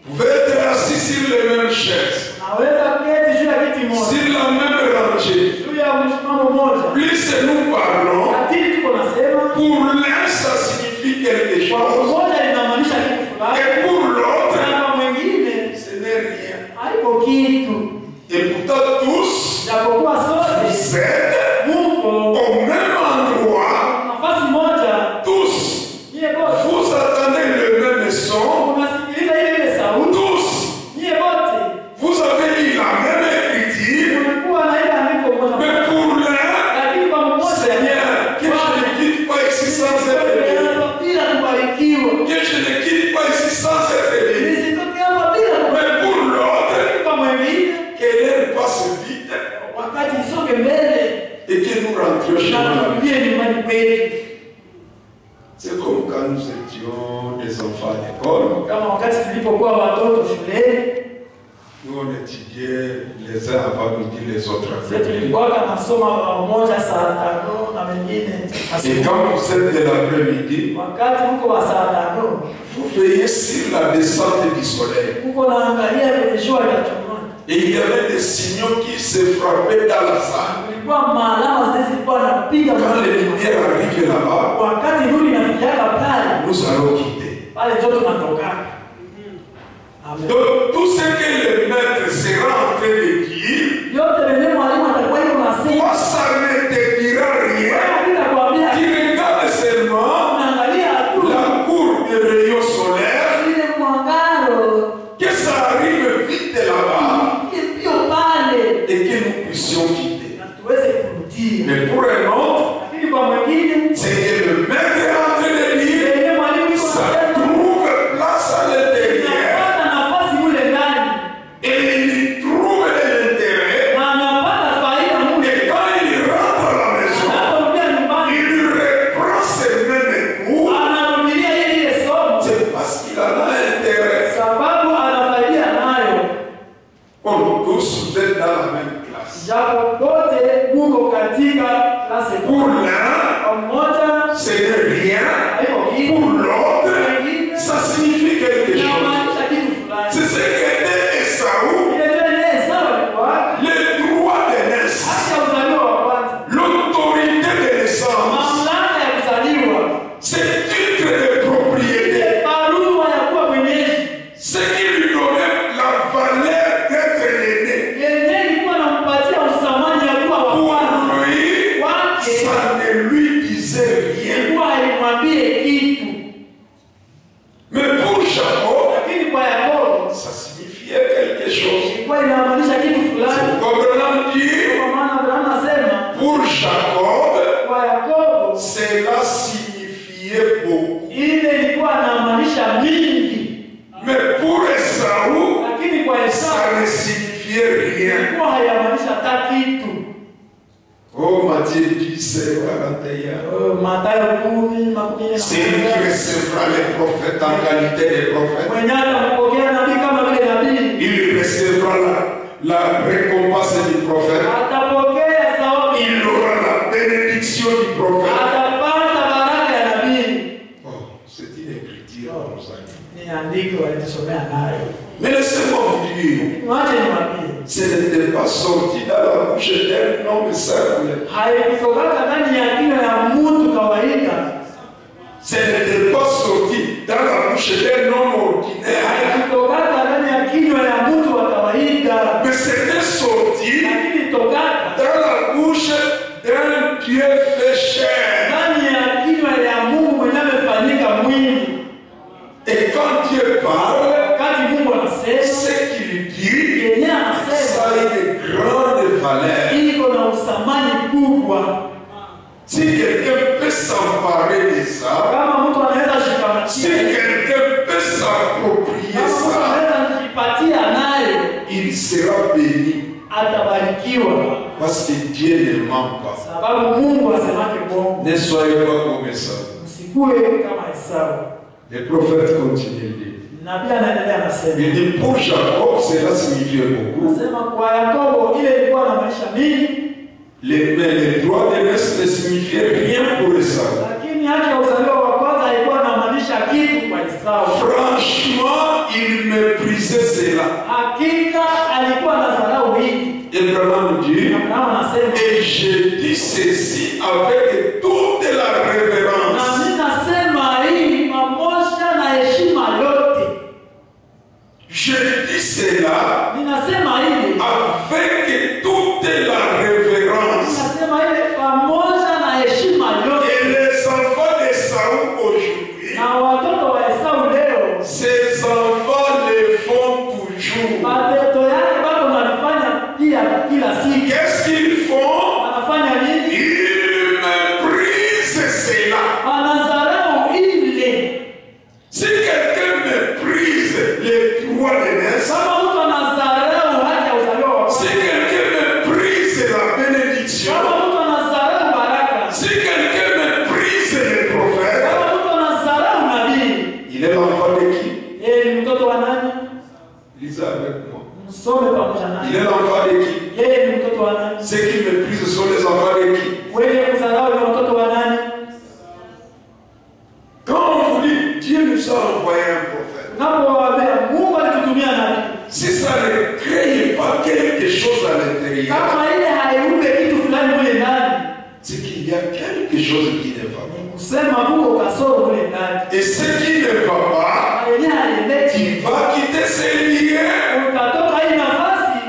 Vous pouvez être assis sur les mêmes chaises, Naweza kuketi juu ya kiti moja, sur la même rangée. juu ya msimamo mmoja. Plus nous parlons, Lakini tuko nasema pour l'un, ça signifie quelque kwa chose. mmoja inamaanisha kitu fulani. Et pour l'autre, Na kwa mwingine ce n'est rien. haiko kitu. Et pourtant, tous, Japokuwa sote vous êtes muko au même endroit. nafasi moja, Tous, nyie bote vous attendez le même son. unasikiliza ile sauti. Tous, Nyie bote vous avez eu la même écriture. unakuwa na ile andiko moja. Mais pour l'un, Lakini kwa mmoja Seigneur, que je ne quitte pas ici sans être béni. bila kubarikiwa. Que je ne quitte pas ici sans être béni. Nisitoke hapa bila kubarikiwa. Mais pour l'autre, Kwa mwingine que l'heure passe vite wakati isonge mbele et que nous rentrions chez na nous. turudie nyumbani kwetu. C'est comme quand nous étions des enfants à l'école. Kama wakati tulipokuwa watoto shuleni, Nous on étudiait les uns avant midi, les autres sisi après midi. tulikuwa tunasoma pamoja saa 5 na wengine Et asubuhi. quand vous êtes de l'après-midi, Wakati mko wa saa 5 vous veillez sur la descente du soleil. mko naangalia kwenye jua linachomoza. Et il y avait des signaux qui se frappaient dans la salle. Kulikuwa maalama zile zilikuwa napiga Quand les lumières arrivaient là-bas, wakati nuru inafikiaka pale nous allons quitter. pale ndio tunatoka. Amen. Donc tout ce que le maître sera en train de dire, Yote venye mwalimu atakuwa yuko nasema, toi ça ne te dira rien. wewe nitakwambia Tu regardes seulement unaangalia tu la courbe de rayons solaires, ile mwangaro que ça arrive vite là-bas hiyo pale et que nous puissions quitter. na tuweze kurudia. Mais pour un autre, Lakini kwa mwingine c'est que le maître est en train de dire, venye mwalimu yuko ça nasema trouve place à l'intérieur anapata nafasi mule ndani et il y trouve de l'intérêt. na anapata faida mule. Et quand il rentre à la maison, Anaporudia nyumbani il reprend ces mêmes cours. anarudia ile somo C'est parce qu'il en a intérêt. sababu anafaidia nayo. Comme tous vous êtes dans la même classe. Japo pote muko katika klase Pour moja, l'un, mmoja ce n'est rien. haiko kitu, Pour l'autre, ça signifie quelque chose. inamaanisha kitu fulani. C'est ce qu'était Esaü, Ile ndio ile sawa ilikuwa le droit d'aînesse, haki ya uzaliwa wa kwanza, l'autorité de naissance, mamlaka ya kuzaliwa, ce titre de propriété, ile barua ya kuwa mwenyeji ce qui lui donnait la valeur d'être l'aîné. yenye ilikuwa nampatia usamani ya kuwa wa Pour kwanza lui, wake, ça ne lui disait rien. ilikuwa haimwambie kitu. Mais pour Jacob, Lakini kwa Yakobo ça signifiait quelque chose. ilikuwa inamaanisha kitu fulani. Comme Abraham dit, Kwa maana Abrahamu anasema pour Jacob, kwa Yakobo cela signifiait beaucoup. ile ilikuwa inamaanisha mingi, Mais pour Esaü, lakini kwa Esau ça ne signifiait rien. ilikuwa hayamaanisha hata kitu. Oh Matthieu 10, 41. Mathayo 10:41. Celui qui recevra les prophètes en qualité de prophète, Mwenye atampokea nabii kama vile nabii il recevra la récompense du prophète. atapokea thawabu, Il aura la bénédiction du prophète. atapata baraka ya nabii. Oh, c'est une écriture comme ça. Ni andiko walitusomea nayo. Mais laissez-moi vous dire, Mwache niwaambie, ce n'était pas sorti dans la bouche d'un homme simple. haikutokaka ndani ya kinywa ya mtu kawaida, Ce n'était pas sorti dans la bouche d'un homme ordinaire. haikutokaka ndani ya kinywa ya mtu wa kawaida, Mais c'était sorti lakini tokaka dans la bouche d'un Dieu fait chair. ndani ya kinywa ya Mungu mwenye amefanyika mwili. Et quand Dieu parle, Wakati Mungu anasema, ce qu'il dit, yenye ça anasema a une grande valeur. iko na usamani kubwa. Si quelqu'un peut s'emparer de ça, Parce que Dieu ne ment pas. Sababu Mungu asemake bongo. Ne soyez pas comme Esau. Msikue kama Esau. Le prophète continue de dire. Nabii anaendelea anasema. Il dit pour Jacob, cela signifiait beaucoup. Anasema kwa Yakobo ile ilikuwa na maisha mingi. Les droits de naissance ne signifiaient rien pour Esau. Lakini haki ya uzaliwa wa kwanza ilikuwa inamaanisha kitu kwa Esau. Franchement, il méprisait cela. Hakika alikuwa anadharau hili. Abraham dit, anasema, et je dis ceci avec toute la révérence. Na mimi nasema hii pamoja na heshima yote. Je dis cela Ninasema hili avec toute la révérence. Ninasema hili pamoja na heshima yote. Et les enfants d'Esau aujourd'hui, na watoto wa Esau leo, ces enfants le font toujours. Watoto yake bado wanafanya pia kila siku. Qu'est-ce qu'ils font? Wanafanya nini? Ils méprisent cela. Wanadharau ile. Si quelqu'un méprise les droits de naissance, kama mtu anadharau haki ya uzaliwa wa si quelqu'un méprise la bénédiction, kama mtu anadharau baraka, si quelqu'un méprise les prophètes, kama mtu anadharau nabii, il est l'enfant de qui? yeye ni mtoto wa nani? Lisez avec moi. Msome pamoja nami. Il est l'enfant de qui? Yeye ni mtoto wa nani? Ceux qui méprisent sont les enfants de qui? Wewe kudharau ni mtoto wa nani? Quand on vous dit Dieu nous a envoyé un prophète, Unapowaambia Mungu alitutumia nabii, si ça ne crée pas quelque chose à l'intérieur, kama ile haiumbe kitu fulani mule ndani, c'est qu'il y a quelque chose qui ne va pas. kusema huko kasoro mule ndani. Et ce qui ne va pas, Yeye alileta tu vas quitter ces liens utatoka hii nafasi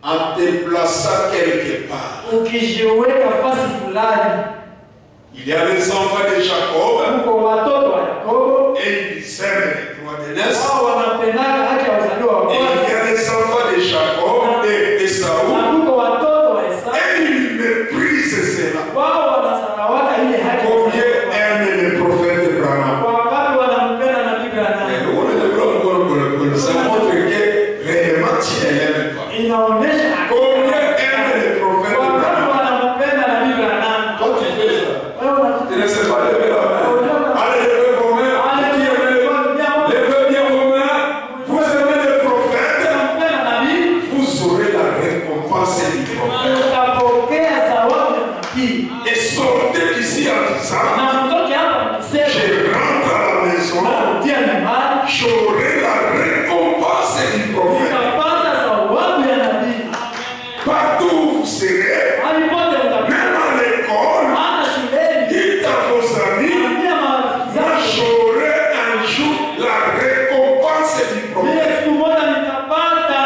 en te plaçant quelque part. ukijiweka nafasi fulani. Il y a les enfants de Jacob Huko watoto wa Yakobo et ils aiment les droits de naissance. wao wanapendana haki ya uzaliwa wa Et il kwanza. y a les enfants de Jacob et d'Esau Na huko watoto wa Esau et ils méprisent cela. wao wanasahawaka ile haki ya Combien uzaliwa wa kwanza. aiment le prophète Branham? Wangapi wanampenda nabii Branham? Ça montre que réellement tu ne l'aimes pas. Inaonyesha Combien aiment le prophète wangapi Branham? wanampenda nabii Branham? Toi tu fais ça. Wewe Tu ne sais pas lever la main. Allez, levez vos mains. Qui aime le levez bien vos mains. Vous aimez le prophète. unampenda nabii, Vous aurez la récompense du prophète. utapokea thawabu ya nabii. Et sortez d'ici en disant, Na mtoke hapa mkisema je rentre à la maison, narudia nyumbani, j'aurai la récompense du prophète. utapata thawabu ya nabii. Partout où vous serez, Alipote utapata même à l'école, hata shuleni. dites à vos amis, Ambia marafiki moi zako, j'aurai un jour la récompense du mimi prophète. siku moja nitapata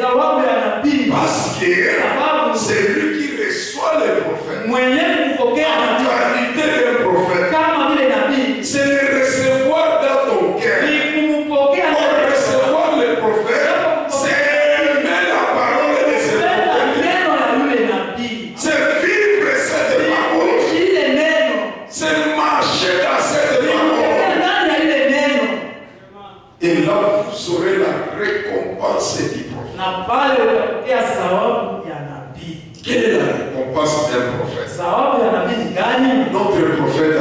thawabu ya nabii. Parce que Sababu c'est lui qui reçoit les prophètes. mwenye kupokea En nabii qualité d'un prophète, kama vile nabii c'est le recevoir dans ton cœur. ni kumpokea Pour recevoir les prophètes, c'est aimer la parole de ces kupenda prophètes. neno la yule nabii. C'est vivre cette parole. Kuishi ile neno, C'est marcher dans cette kutembea parole. ndani ya ile neno, Et là, vous aurez la récompense du prophète. na pale utapokea thawabu ya nabii. Quelle est la récompense d'un prophète? Thawabu ya nabii ni gani? Notre prophète,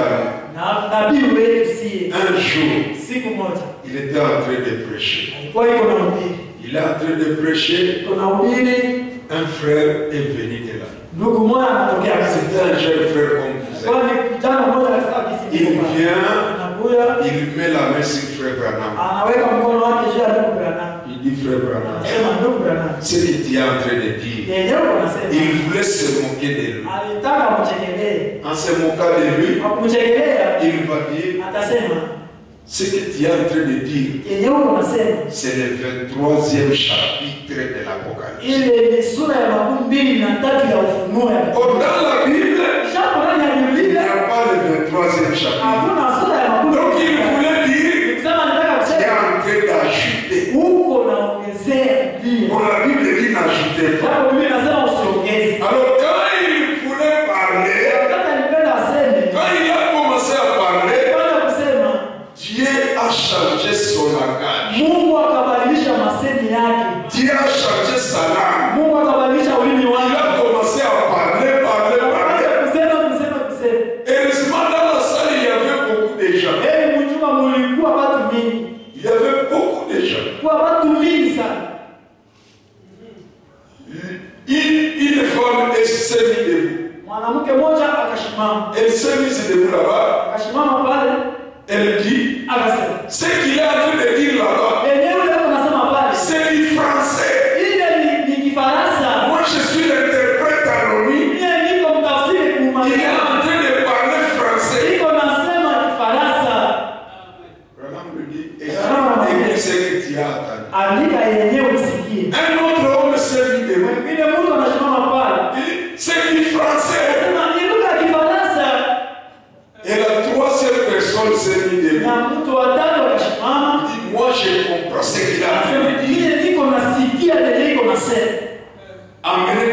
Na nabii wetu sie, un jour, siku moja il était en train de prêcher. alikuwa iko na ubiri, Il est en train de prêcher. iko na ubiri. Un frère est venu de là. Ndugu mmoja anatokea C'était un jeune frère comme vous êtes. kwani kijana mmoja katika Il vient, anakuja, il met la main sur frère Branham. anaweka mkono wake juu ya ndugu Branham, Il dit frère Branham, anasema ndugu Branham, ce que tu es en train de dire, yenyewe anasema il voulait se moquer de lui. alitaka kumchekelea. En se moquant de lui, Akumchekelea il va dire, atasema ce que tu es en train de dire, yenyewe anasema c'est le 23e chapitre de l'Apocalypse. ile ni sura ya 23 ya Ufunuo ya Or, dans la Bible, Shapo ndani ya il n'y Biblia a pas le 23e chapitre. hakuna sura ya 23. Donc, il voulait dire, Nikisema nataka tu es kusema en train d'ajouter. huko naongezea Biblia. Pour la Bible dit n'ajoutez pas. Hapo Biblia inasema usiongeze. Alors, quand il voulait parler, Wakati alipenda aseme, quand il a commencé à parler, kwanza kusema Dieu a changé son langage. Mungu akabadilisha masemi yake. Dieu a changé sa langue. Mungu akabadilisha ulimi Il wake. a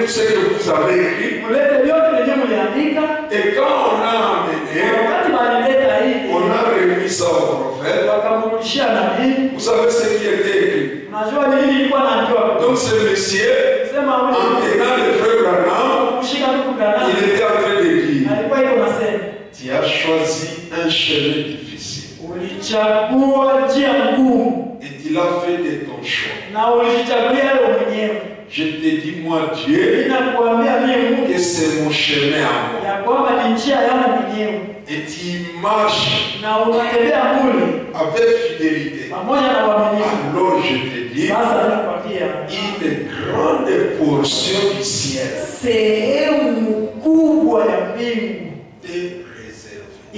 tout ce que vous avez écrit. Et quand on a amené, on a remis ça au prophète. Vous savez ce qui était écrit. Donc ce monsieur, en tenant le frère Branham, il était en train de dire, tu as choisi un chemin difficile. Et tu l'as fait de ton choix. Je te dis, moi Dieu, que c'est mon chemin à moi. Et tu marches avec fidélité. Alors je te dis, une grande portion du ciel t'est réservée.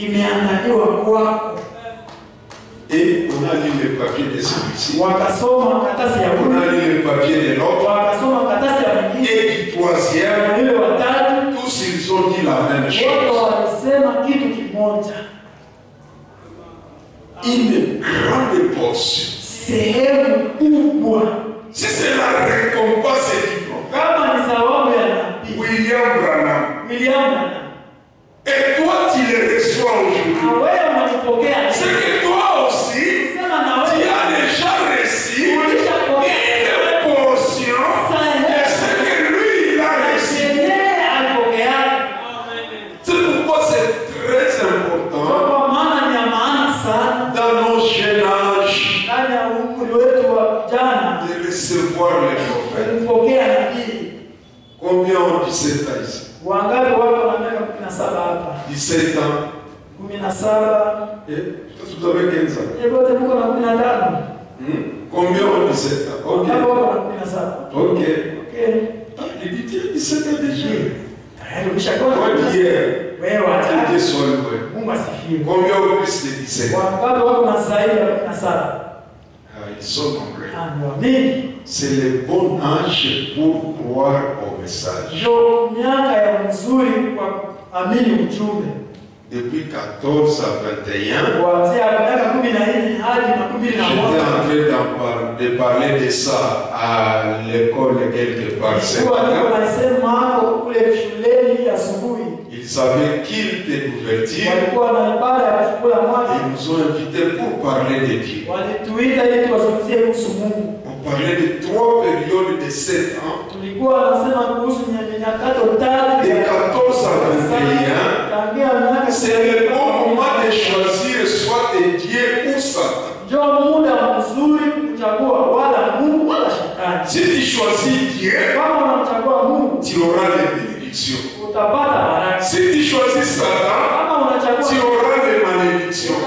Et on a lu le papier de celui-ci. On a lu le papier de l'autre. Et du troisième, tous ils ont dit la même chose. Une grande portion. Si c'est la récompense du prophète William Branham, et toi tu le reçois aujourd'hui, c'est que toi aussi tu as déjà reçu une portion de ce que lui il a reçu. C'est pourquoi c'est très important dans nos jeunes âges de recevoir les prophètes. Combien ont 17 ans ici? 17 ans. Et vous avez 15 ans. Combien ont 17 ans? Ok. Ok. Il dit 17 ans déjà. Toi d'hier. Dieu soit loué. Combien ont plus de 17 ans? Ils sont nombreux. C'est le bon âge pour croire au message. Depuis 14 à 21, j'étais en train de parler de ça à l'école quelque part. Ils savaient qu'ils étaient ouverture. Ils nous ont invités pour parler de Dieu. On parlait de 3 périodes de 7 ans. De 14 à 21, c'est le bon moment de choisir soit de Dieu ou Satan. Si tu choisis Dieu, tu auras les bénédictions. Si tu choisis Satan, tu auras les malédictions.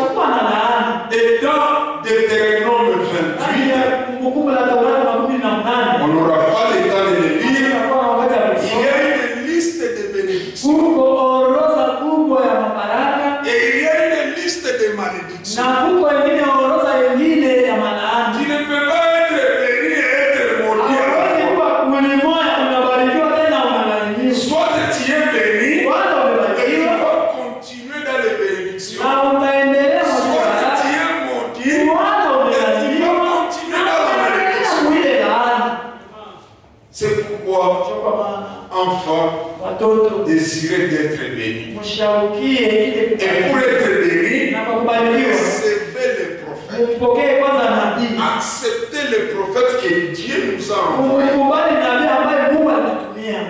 Et dans Deutéronome 28, on n'aura pas le temps de le lire. Il y a une liste de bénédictions. Et il y a une liste de malédictions. Tu ne peux pas être béni et être maudit. Soit tu es béni, et tu vas continuer dans les bénédictions. Soit tu es maudit, et tu vas continuer dans la malédiction. C'est pourquoi, enfant, désirez d'être béni. Et pour être béni, recevez les prophètes. Acceptez les prophètes que Dieu nous a envoyés.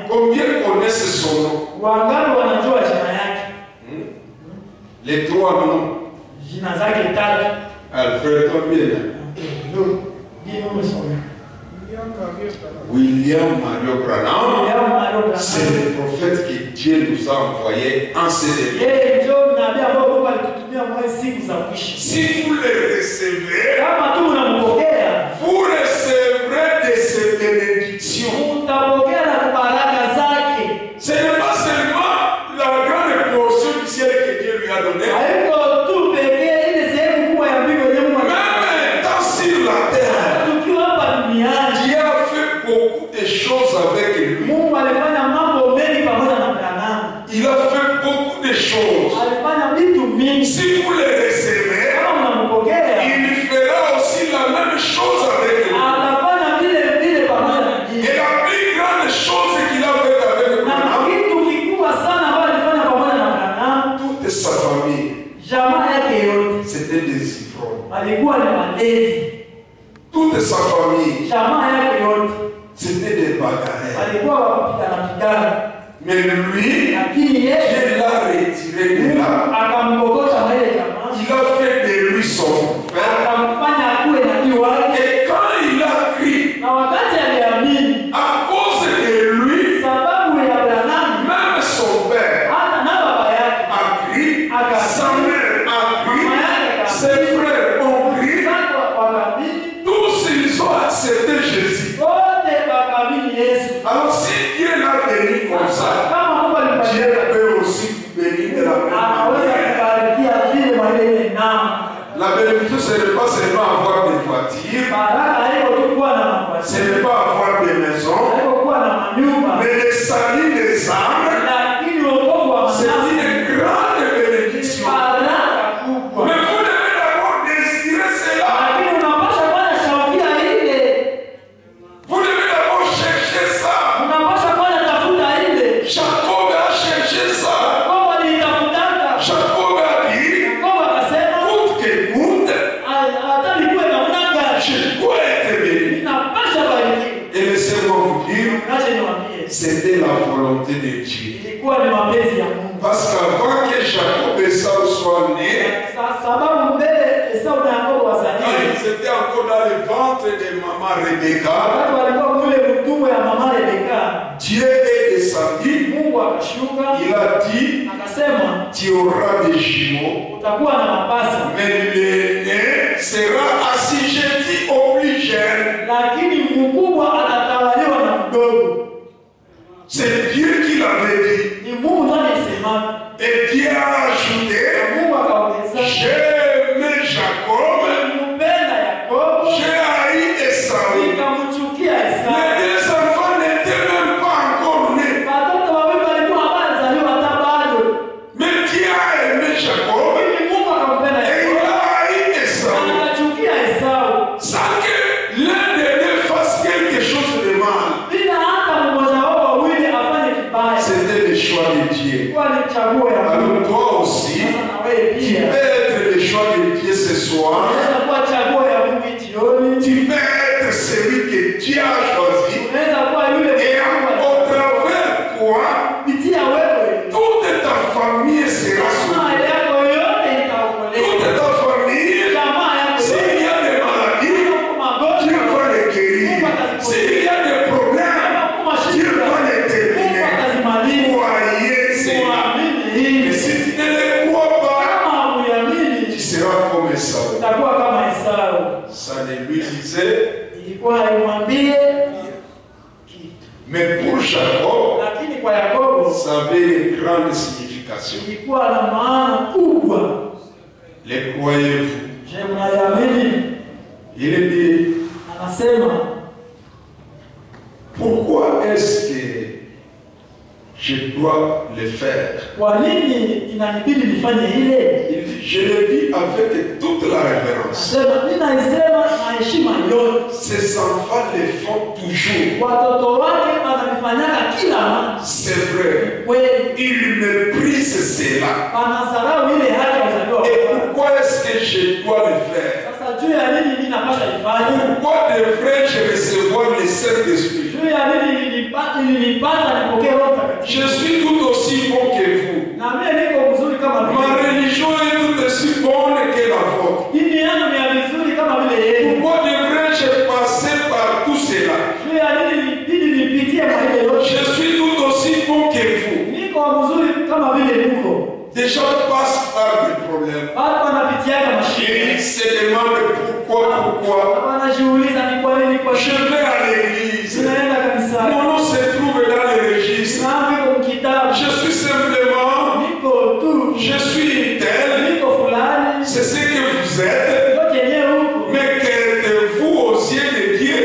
Combien connaissent son nom? Les 3 noms. Alfred, combien? William Mario Branham, c'est le prophète que Dieu nous a envoyé en ces derniers. Si vous les recevez, vous recevrez de ces bénédictions. Ce n'est pas seulement la grande portion du ciel que Dieu lui a donnée. Même étant sur la terre, Dieu a fait beaucoup de choses avec lui. Il a fait beaucoup de choses. Si vous les recevez, il fera aussi la même C'était des ivrognes. alikuwa ni malezi. Toute sa famille, Jamaa yake yote c'était des bagarres. alikuwa wakipigana. Mais lui, Lakini yeye Dieu l'a retiré de là. akamgogosha na ile jamaa. Il a fait de lui son frère. Akamfanya akuwe nabii wake. Et quand il a crié, Na wakati aliamini à cause de lui, sababu ya Branham, même son père hata na baba yake a crié, sa mère a crié, ses frères ont crié. wakaamini, Tous ils ont accepté Jésus. wote wakaamini Yesu. Alors si Dieu l'a béni comme ça, Kama Mungu Dieu alimpatia, peut aussi vous bénir de la même anaweza manière. kubarikia vile mwalimu nama. La bénédiction, ce n'est pas seulement avoir des voitures, Baraka haiko tu kuwa na ce mavazi, n'est pas avoir des maisons, haiko kuwa na manyumba, mais le salut des âmes, lakini wokovu wa c'est manafsi une grande bénédiction. baraka kubwa. Mais vous devez d'abord désirer cela. Lakini unapaswa kwanza shaukia ile, Vous devez d'abord chercher ça. unapaswa kwanza tafuta ile. Jacob a cherché ça. Yakobo alitafutaka, Jacob a dit, Yakobo akasema coûte que coûte, hata nikuwe namna gani je dois être béni. ninapaswa barikiwa. Et laissez-moi vous dire, Kaje niwaambie, c'était la volonté de Dieu. ilikuwa ni mapenzi ya Mungu. Parce qu'avant que Jacob et Esau soient nés, Sababu mbele Esau na Yakobo quand wazaliwe, ils étaient encore dans le ventre de maman Rebecca, wakati walikuwa mule mtumbo ya mama Rebeka, Dieu est descendu. Mungu akashuka Il a dit, akasema, tu auras des jumeaux, utakuwa na mapasa, mais l'aîné sera assujetti au plus jeune. lakini mkubwa atatawaliwa na mdogo. C'est Dieu qui l'avait dit. Ni Mungu ndiye alisema. Et Dieu a ajouté, Mungu akaongeza, j'ai aimé Jacob, nimpenda Yakobo, j'ai haï Esau. nikamchukia Esau. Les deux enfants n'étaient même pas encore nés. Watoto wawili walikuwa hawajazaliwa hata bado. Mais Dieu a aimé Jacob Lakini Mungu akampenda et il Yakobo, a haï Esau. akachukia Esau. Sans que l'un des deux fasse quelque chose de mal. Bila hata mmoja wao wawili afanye kibaya. C'était le choix de Dieu. Kwa ni chaguo ya Mungu. Alors toi aussi, Sasa na wewe tu pia. peux être le choix de Dieu ce soir. Unaweza kuwa chaguo ya Mungu jioni. Tu peux être celui que Dieu a choisi. Unaweza kuwa yule Et au travers toi, kupitia wewe. toute ta famille sera Jamaa sauvée. yako yote itaokolewa. Toute ta famille, Jamaa yako s'il y a des maladies, Dieu va les guérir. S'il y a des problèmes, Dieu va les terminer. Croyez cela. Et si tu ne le crois pas, tu seras comme Esau. Ça ne lui disait, mais pour Jacob, ça avait une grande signification. Les croyez-vous? Il dit, pourquoi est-ce que je dois le faire? Kwa nini inanibidi nifanye ile? Il dit, je le dis avec toute la révérence. Nasema ninaisema na heshima yote. Ces enfants le font toujours. Watoto wake wananifanyaka kila mara. C'est vrai. Kweli Ils méprisent cela. wanasahau ile haki ya uzaliwa. Et pourquoi est-ce que je dois le faire? Sasa juu ya nini mimi napaswa ifanye? Pourquoi devrais-je recevoir le Saint-Esprit? Juu ya nini nilipata nipokee Roho Mtakatifu? Je suis tout aussi bon que vous. Na mimi niko mzuri kama Ma vile. religion est tout aussi bonne que la vôtre. Dini yangu ni ya vizuri kama vile yeye. Pourquoi devrais-je passer par tout cela? Juu ya nini nibidi nipitie kwa ile yote? Je suis tout aussi bon que vous. Niko mzuri kama vile niko. Des gens passent par des problèmes. Watu wanapitiaga Et mashida. ils se demandent pourquoi. Wanajiuliza ni kwa nini kwa Je vais à l'église. tunaenda Mon kanisani. nom se trouve dans les registres. Nami kwa kitabu. Je suis simplement, Niko tu. je suis tel. Niko fulani. C'est ce que vous êtes. Yote yenyewe huko. Mais qu'êtes-vous aux yeux de Dieu?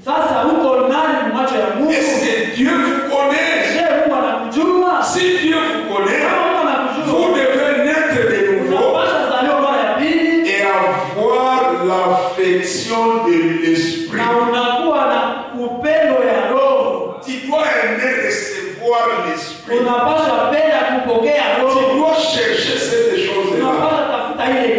Sasa huko nani macho ya Mungu? Est-ce que Dieu vous connaît? Je Mungu anakujua. Si Dieu vous connaît, Kama Mungu anakujua. vous devez naître de nouveau Unapaswa zaliwa mara ya pili. et avoir l'affection de l'esprit. Na unakuwa na upendo ya Roho. Tu dois aimer recevoir l'esprit. Unapaswa penda kupokea Tu Roho. dois chercher cette chose-là. Unapaswa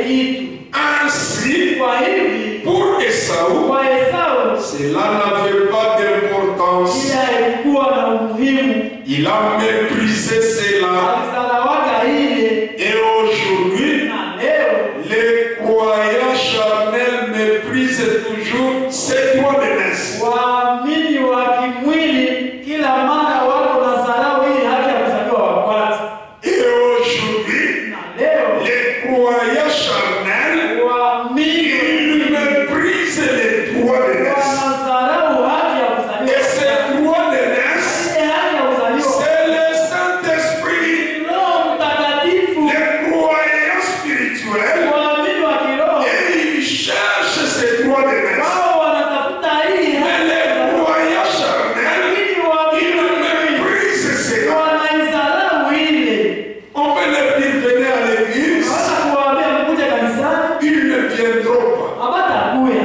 kitu. Ainsi, Kwa hivi pour Esaü, kwa Esau cela n'avait pas d'importance. ile ilikuwa na umuhimu. Il a méprisé cela. Alisalawaka ile Et aujourd'hui, na leo les croyants charnels méprisent toujours ces droits de naissance. waamini wa kimwili kila mara wako na dharau hii haki ya kuzaliwa wa kwanza. Et aujourd'hui, Na leo les croyants charnels, waamini ils méprisent les droits de naissance. wanadharau haki ya kuzaliwa. Et ces droits de naissance, Ile haki ya kuzaliwa c'est le Saint-Esprit. Roho Mtakatifu, Les croyants spirituels, waamini wa kiroho et ils cherchent ces droits de naissance. wao wanatafuta hii Mais haki ya les kuzaliwa. croyants charnels, Lakini waamini ils wa kimwili méprisent cela. wanaidharau ile. On peut leur dire venez à l'église, Hata kuwaambia mkuje kanisani ils ne viendront pas. hawatakuja.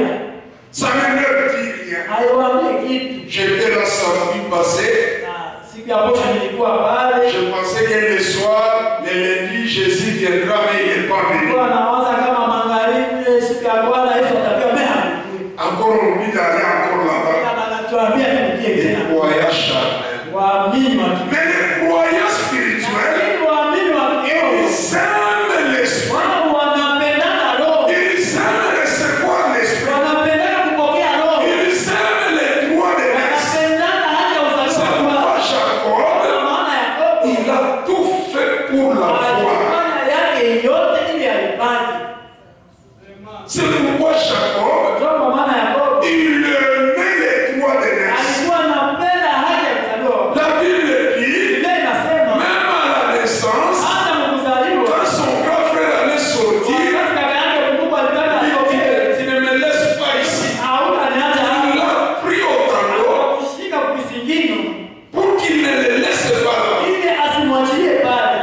Ça ne leur dit rien. Haiwaambie kitu. J'étais là samedi passé, Na siku ya posho nilikuwa pale, je pensais que le soir, le lundi, Jésus viendra, mais il n'est pas venu. nilikuwa nawaza kama magharibi siku ya Bwana Yesu atakuwa mehakui. Encore on dit d'aller encore là-bas. Na banatuambia tuje Les tena. croyants charnels. Waamini wa kimwili. Mais les croyants spirituels, Lakini waamini wa kiroho ils aiment l'esprit. wao wanapendana roho. Ils aiment recevoir l'esprit. Wanapendana kupokea roho. Ils aiment les droits de naissance. Wanapendana hata C'est uzaliwa pourquoi kwa Jacob, maana Yakobo il a tout fait pour la foi. alifanya yake yote ili aipate. C'est pourquoi Jacob, Ndio kwa maana Yakobo il aimait les droits de naissance. alikuwa anapenda haki ya kuzaliwa. La Bible dit, Biblia inasema même à la naissance, hata mkuzaliwa quand son grand frère allait sortir, wakati kaka yake mkubwa alitaka il atokee, dit, tu ne me laisses pas ici. hautaniacha Il hapa. l'a pris au talon Kushika kisingino pour qu'il ne le laisse pas là. ili asimwachilie pale.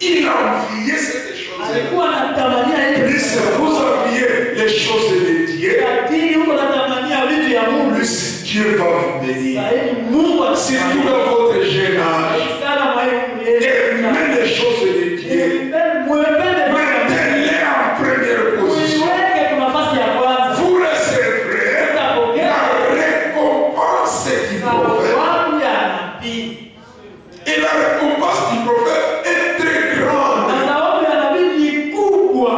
Il a envié cette chose. Alikuwa anatamania ile Plus vous enviez les choses de Dieu, lakini huko anatamania vitu ya Mungu. plus Dieu va vous bénir. Sahihi Mungu Surtout atusaidie dans votre jeune âge, sana mwalimu Yesu. aimez les choses de Dieu. Muipende Mungu. Mettez-les en première position. Muiweke kwa nafasi ya kwanza. Vous recevrez la récompense du prophète. Sababu ya nabii. Et la récompense du prophète est très grande. Na sababu ya nabii ni kubwa.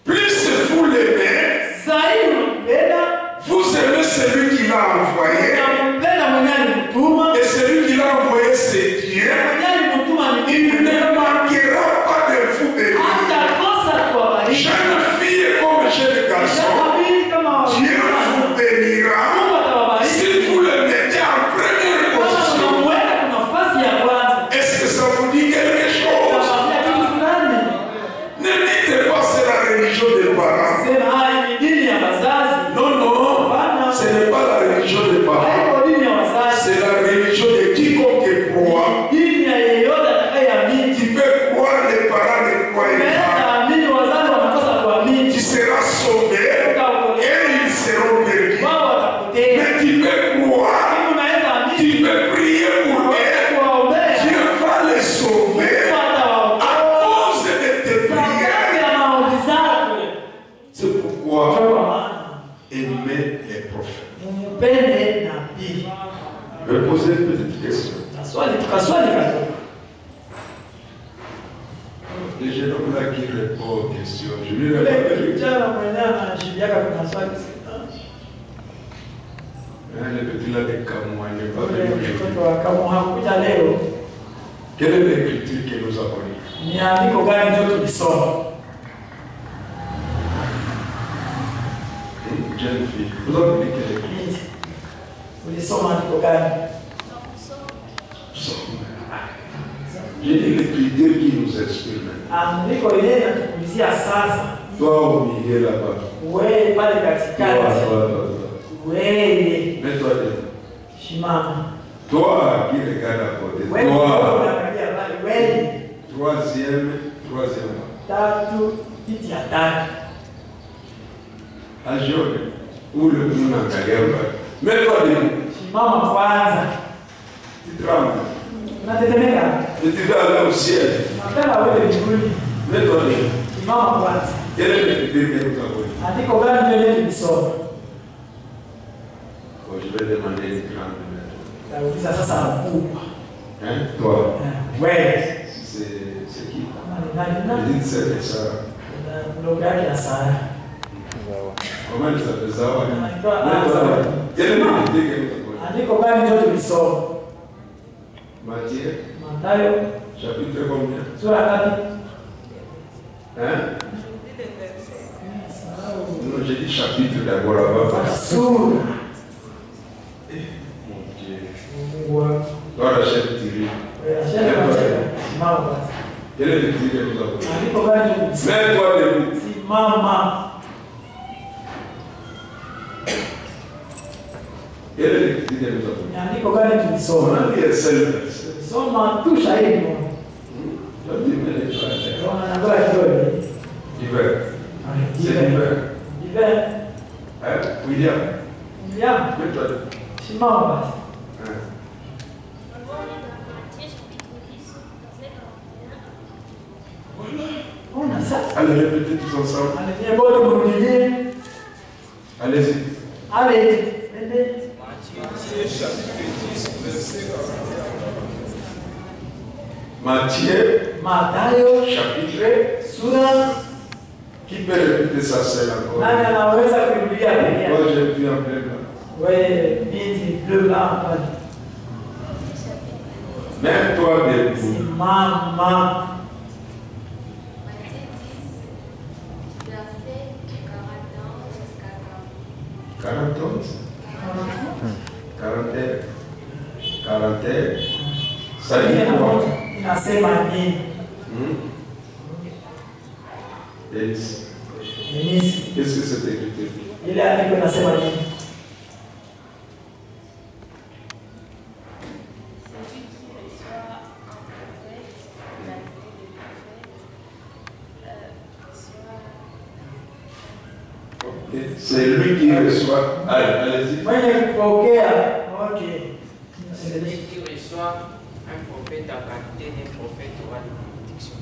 Plus vous l'aimez, Zaidi unampenda, vous aimez celui qui l'a envoyé. unampenda mwenye alimtuma. Et celui qui l'a envoyé, c'est Dieu. Mwenye alimtuma ni Il Mungu. ne manquera pas de vous bénir. Hatakosa kuwabariki. Jeune fille comme jeune garçon, Nabii kama Dieu vous bénira Mungu atawabariki. si vous le mettez en première Kama position. unamweka kwa nafasi ya kwanza. Est-ce que ça vous dit quelque chose? Unamwambia kitu fulani. Ne dites pas c'est la religion des parents. Sema haya ni dini ya wazazi. Non, non, ce n'est pas la religion des parents. Haiko dini ya wazazi. C'est la religion de quiconque croit. Dini ya yeyote atakayeamini. Qui peut croire, les parents ne croient Unaweza pas. amini, wazazi wanakosa kuamini. Tu seras sauvé et ils seront perdus. Wao watapotea. Mais tu peux croire, Lakini unaweza tu amini. peux prier pour eux. Kuwaombea. Dieu va les sauver Mungu à atawaokoa. cause de tes Sababu prières. ya maombi zako. C'est pourquoi Ndio kwa maana aimer les prophètes. mumpende nabii. Je vais poser une petite question. Kaswali tukaswali kadogo. Les jeunes hommes là qui répondent aux questions, je lui Yule réponds. kijana mwenyewe anajibiaka kuna swali Les petits là de Kamouan, n'est pas Yule venu mtoto aujourd'hui. wa kama hakuja leo. Quelle est l'écriture que nous avons lue? Ni andiko gani ndio tulisoma? Jeune fille, vous avez lu quelle écriture? Binti. Ulisoma andiko gani? J'ai dit l'écriture qui nous exprime. Andiko ile inatukulizia sasa. Toi au milieu là-bas. Wewe pale Toi, katikati. toi. Wewe Mets-toi dedans. shimama. Toi qui regarde à côté. Wewe Toi. unaangalia pale. Wewe Troisième. tatu kiti ya tatu. À jaune. Où le monde a regardé. Mets-toi debout. Shimama kwanza. Tu trembles. Unatetemeka. Et tu vas aller au ciel. Unataka wewe mbinguni. Mets-toi debout. Simama kwanza. Quel est le livre que nous avons lu? Andiko gani ndio tulisoma? Bon, je vais demander une grande maintenant. Nauliza sasa mkubwa. Hein? Toi? Wewe. C'est qui? Nani? Il dit c'est ça. Mdogo yake ya Sara. Comment il s'appelle ça? Anaitwa Quel est le livre que nous avons lu? andiko gani ndio tulisoma? Matthieu, Mathayo chapitre combien? sura ngapi? Hein? Non, j'ai dit chapitre d'abord avant. Sura. Mon Dieu. Mungu. Toi, la chef tirée. Simama kwanza. Quel est le livre que nous avons lu? Andiko gani ndio tulisoma? Mets-toi debout. Simama. Quel est le livre que nous avons lu? Andiko gani On tulisoma? a dit un seul verset. Soma tu shahidi Mungu. Je dis, mais les frères, Anaambiwa kidogo. divers. C'est divers. Divers. Hein? William, William, mets-toi debout. simama basi. Hein? Ona sasa. Allez, répétez tous ensemble. Anafanya bodi mrudilie. Allez-y. Allez, ende. Matthieu, Mathayo chapitre. sura. Qui peut répéter ça seul encore? Nani anaweza kurudia pekee Moi, yake? j'ai vu en plein blanc. Wewe binti bleu là pale. Mets-toi debout. Simama. Quarante, 41. Ça dit quoi? Inasema nini? Denise, Denise, qu'est-ce que c'est écrit? ile andiko inasema nini? C'est lui qui reçoit. Allez-y. Mwenye kupokea. Okay. Celui qui reçoit un prophète à qualité d'un prophète aura des bénédictions.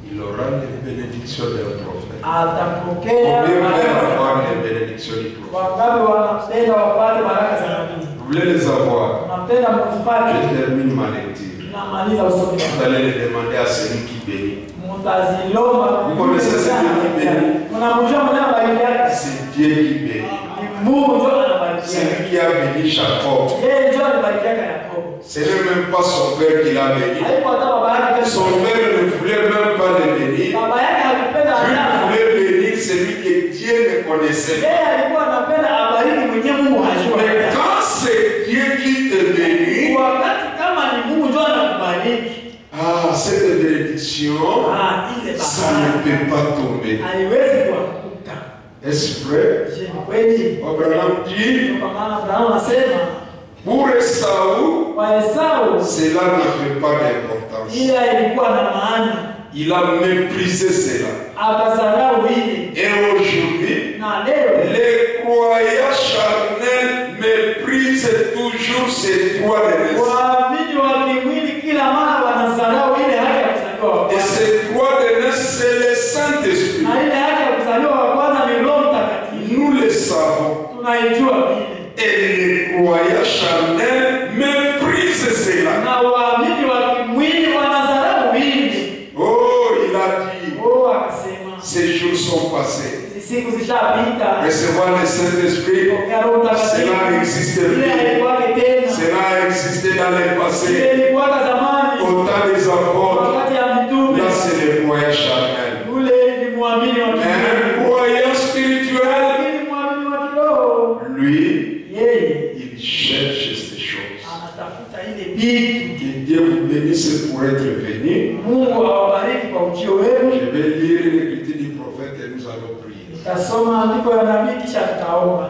Il aura les bénédictions d'un prophète. Atapokea Combien voulez baraka. avoir les bénédictions du prophète? Wangapi wanapenda wapate baraka za nabii? Vous voulez les avoir? Unapenda muzipate? Je termine ma lecture. Namaliza usomi. Vous allez les demander à celui qui bénit. Mutazilomba. Vous connaissez ce qui bénit? Unamjua mwenye habari yake? C'est Dieu qui bénit. Ni Mungu ndio anabariki. C'est lui qui a béni Jacob. Yeye ndio anabariki Yakobo. Ce n'est même pas son père qui l'a béni. Haikuwa hata baba yake. Son père ne voulait même pas le bénir. Baba yake hakupenda Dieu hata. voulait bénir celui que Dieu ne connaissait pas. Yeye alikuwa anapenda abariki mwenye Mungu hajua. Mais quand c'est Dieu qui te bénit, Wakati kama ni Mungu ndio anakubariki. cette bénédiction, Ile ça ne peut pas tomber. haiwezi kuanguka. Est-ce vrai? Je kweli. Abraham dit, Kwa maana Abrahamu anasema pour Esau, kwa Esau cela n'avait pas d'importance. ile ilikuwa na maana. Il a méprisé cela. Akasahau ile. Et aujourd'hui, Na leo les croyants charnels méprisent toujours ces trois de naissance. waamini wa kimwili kila mara wanasahau ile haki ya kuzaliwa. Et ces trois de naissance, c'est le Saint-Esprit. Na ile haki ya kuzaliwa wa kwanza ni Roho Mtakatifu. Nous le savons. Tunaijua vile. Et les croyants charnels méprisent cela. Na waamini wa kimwili wanasahau ile. Oh, il a dit, Oh, akasema ces jours sont passés. siku zishapita. Recevoir le Saint-Esprit, Pokea Roho Mtakatifu. cela n'existe Ile plus. haikuwake tena. Cela existait dans le Ile passé. ilikuwaka zamani. Au temps des apôtres, Wakati ya mitume. là c'est les croyants charnels. Ule ni muamini wa Mais kimwili. un croyant spirituel, Lakini muamini wa kiroho lui, yeye il cherche ces choses. anatafuta ile bitu. Que Dieu vous bénisse pour être venu. Mungu awabariki kwa ujio wenu. Je vais lire l'écriture du prophète et nous allons prier. Tasoma andiko ya nabii kisha tutaomba.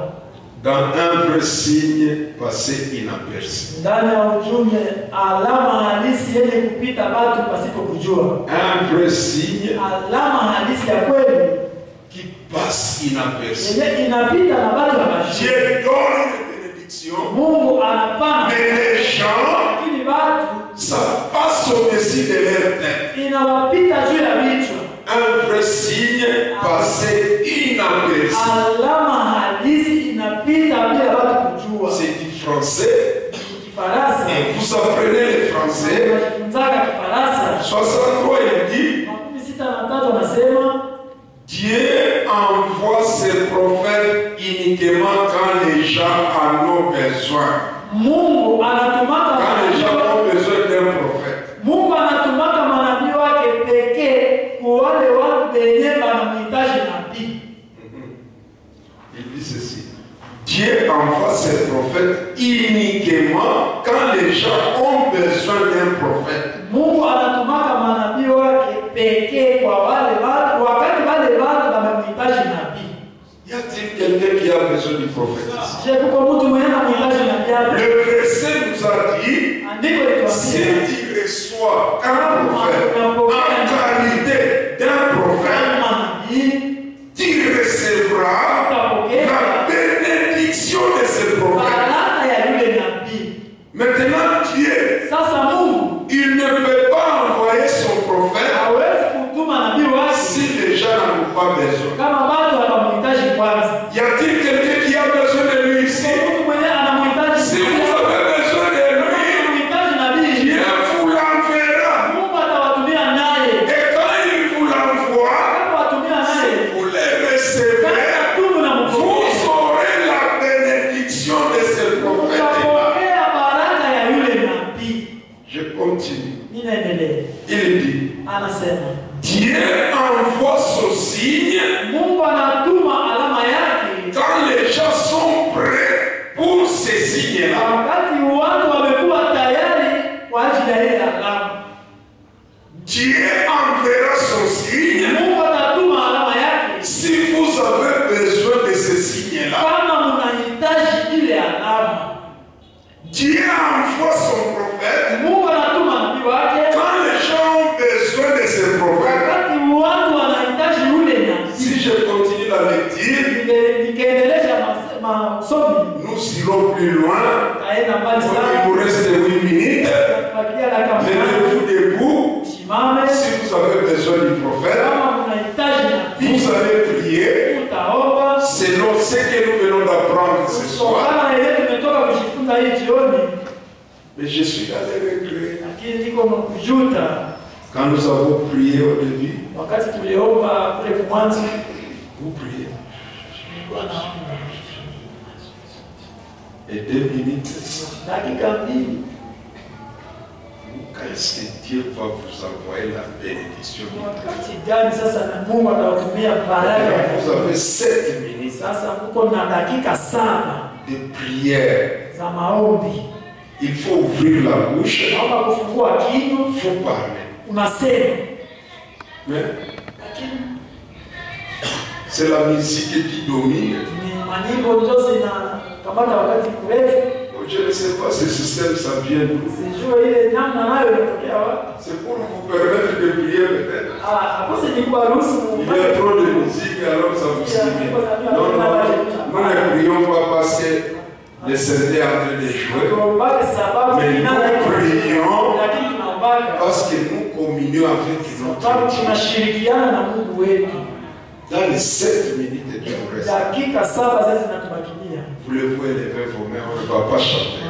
Dans un vrai signe passé inaperçu. Ndani ya ujumbe alama halisi yenye kupita watu pasipo kujua. Un vrai signe Alama halisi ya kweli qui passe inaperçu. yenye inapita na watu hawajui. Dieu donne des bénédictions, Mungu anapanga, mais les gens, lakini watu ça passe au-dessus de leur tête. inawapita juu ya vichwa. Un vrai signe passer inaperçu. alama halisi inapita bila watu kujua. C'est du français. Kifaransa. Et vous apprenez le français. Unajifunzaga Kifaransa. 63 il dit, 63 anasema Dieu envoie ses prophètes uniquement quand les gens en ont besoin. Mungu anatumaka Quand les gens ont besoin d'un prophète. Mungu anatumaka manabii wake pekee kwa wale watu wenye wanamhitaji nabii. Il dit ceci. Dieu envoie ses prophètes uniquement quand les gens ont besoin d'un prophète. Mungu anatumaka manabii wake pekee kwa wale watu wakati wale watu wanamhitaji nabii. Y a-t-il quelqu'un qui a besoin du prophète? Je kuko mtu mwenye anamhitaji nabii. Le verset nous a dit, Andiko lituambia si tu reçois un prophète en qualité d'un prophète, tu recevras la bénédiction de ce prophète. Maintenant, Dieu, il ne peut pas envoyer son prophète si les gens n'en ont pas besoin. Y a-t-il quelqu'un qui a besoin de lui ici? Si vous avez besoin de lui, Dieu vous l'enverra. Et quand il vous l'envoie, si vous les recevez, vous aurez la bénédiction de ce prophète. Je continue. Il dit, Dieu envoie son signe quand les gens sont prêts pour ces signes-là. Dieu enverra son signe si vous avez besoin de ces signes-là. Dieu envoie son prophète quand les gens ont besoin de ce prophète. Si je continue la lecture, nous irons plus loin. Il nous reste 8 minutes. Mettez-vous debout. Si vous avez besoin du prophète, vous allez prier selon ce que nous venons d'apprendre ce soir. Mais je suis dans les regrets. Quand nous avons prié au début, vous priez. Et 2 minutes. Quand est-ce que Dieu va vous envoyer la bénédiction? Vous avez 7 minutes de prière. Il faut ouvrir la bouche. Il faut parler. Mais c'est la musique qui domine. Je ne sais pas ce système, ça vient d'où. C'est pour vous permettre de prier peut-être. Il y a trop de musique, alors ça vous stimule. Non, nous ne prions pas parce que le CD est en train de jouer. Mais nous prions parce que nous communions avec notre Dieu. Dans les 7 minutes de reste, vous le pouvez lever vos mains, on ne va pas chanter.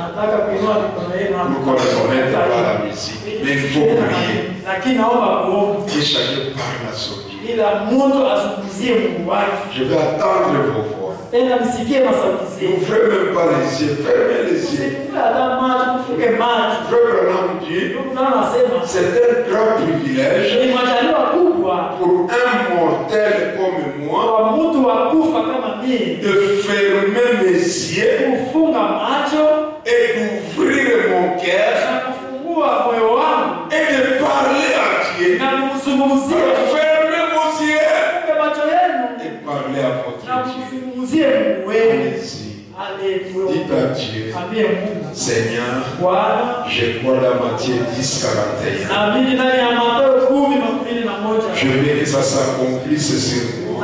Nous ne connaissons pas la musique, mais il faut prier. Que chacun parle à son Dieu. Je vais attendre vos voix. N'ouvrez même pas les yeux, fermez les yeux. C'est un grand privilège pour un mortel comme moi de fermer mes yeux et d'ouvrir mon cœur et de parler à Dieu. Fermez vos yeux et parlez à votre Dieu. Allez-y. Dites à Dieu, Seigneur, je crois dans Matthieu 10:41. Je veux que ça s'accomplisse sur moi.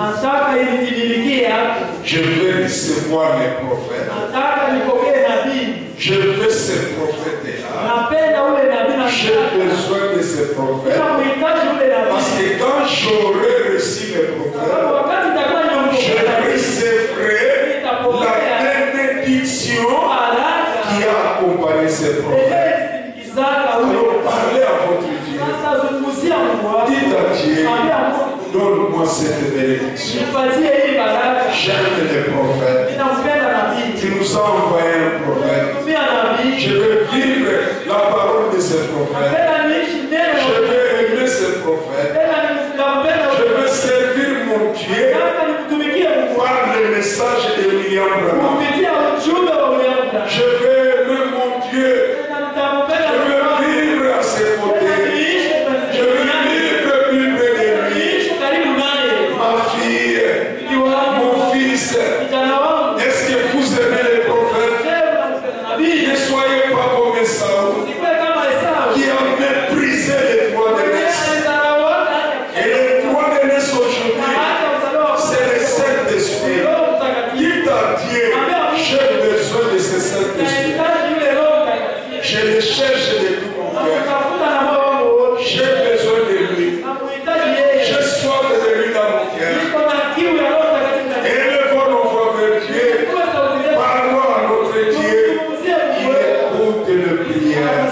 Je veux recevoir les prophètes. Je veux ces prophètes-là. J'ai besoin de ces prophètes. Parce que quand j'aurai reçu les prophètes, cette bénédiction. nipatie hii baraka. J'aime les prophètes. Ninampenda nabii. Tu nous as envoyé un prophète. Tumia nabii. Je veux vivre la parole de ce prophète. Napenda niishi neno. Je veux aimer ce prophète. Napenda Je veux servir mon Dieu nataka nimtumikie Mungu par le message de William Branham. kupitia ujumbe wa William Branham. Je veux aimer mon Dieu. Je veux vivre à ses côtés. Je veux vivre plus près de lui. Ma fille, mon fils, est-ce que vous aimez les prophètes? Ne soyez pas comme Esaü, qui a méprisé les droits de l'Est. Et les droits de l'Est aujourd'hui, c'est le Saint-Esprit. Dites à Dieu, j'ai besoin de ce Saint-Esprit. Je le cherche de tout mon cœur. J'ai besoin de lui. J'ai soif de lui dans mon cœur. Élevons nos voix vers Dieu. Parlons à notre Dieu. Il écoute le prière.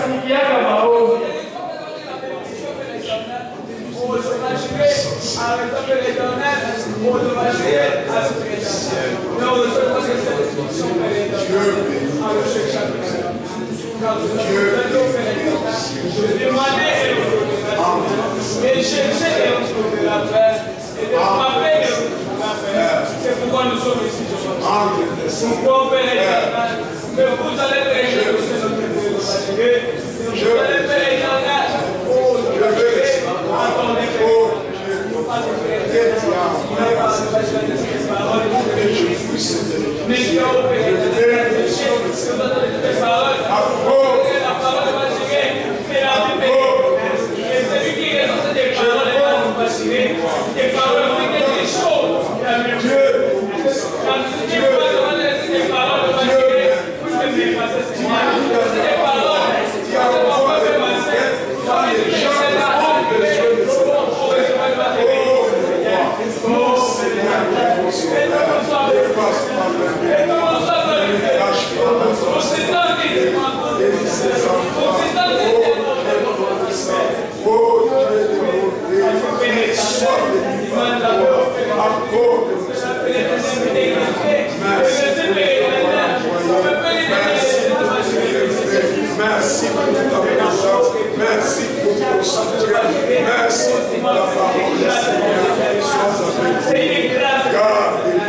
C'est pourquoi nous sommes ici. Pourquoi on fait les mais vous allez prêcher notre Dieu. Vous allez faire l'éternel. Attendez que nous fassions mais Dieu a opéré la parole va tirer, c'est la vie. Et celui qui résiste des paroles va nous fasciner. Des paroles vont être des choses. Quand tu vas laisser des paroles va tirer, vous devez passer ces paroles. C'est des paroles. Merci pour ta présence. Merci pour ton soutien. Merci pour ta parole. Garde-nous.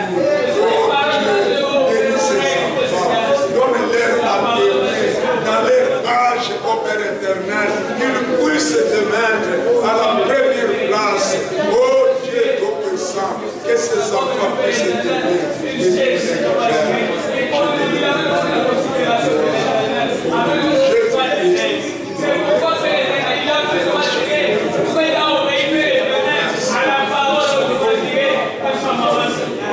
Donne-leur la paix. Dans leur âge, ô Père éternel, qu'ils puissent te mettre à la première place. Oh Dieu Tout-Puissant, que ces enfants puissent t'aimer. C'est pourquoi il a fait marcher. Pourquoi il a obéi à la parole de Dieu.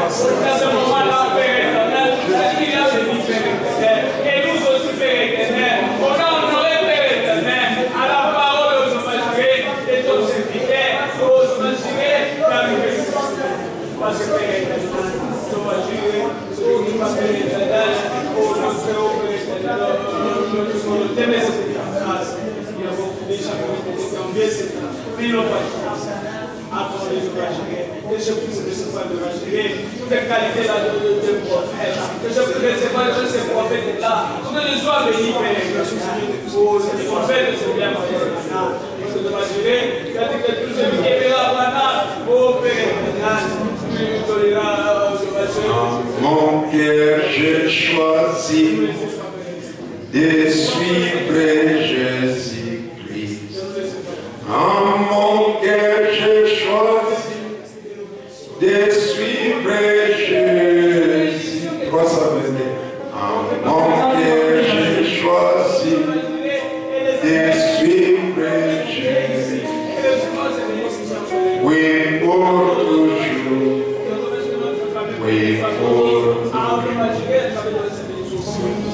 À ce moment-là, Père éternel, c'est qu'il a béni Père éternel. Et nous aussi, Père éternel, on a honoré Père éternel à la parole de Dieu et ton serviteur, de Dieu, parce que Père éternel, que je puisse recevoir de Rachel, toutes les qualités là de prophète, que je puisse recevoir de ces prophètes-là, que je sois béni, Père, pour ces prophètes, c'est bien, parce que de Rachel, il a dit que tout celui qui est là, oh Père, tu nous donneras de Rachel. Mon cœur, je choisis de suivre Jésus-Christ. En mon cœur, je choisis de suivre Jésus. Quoi ça veut dire? En mon cœur, je choisis de suivre Jésus. Oui, pour toujours. Oui, pour toujours.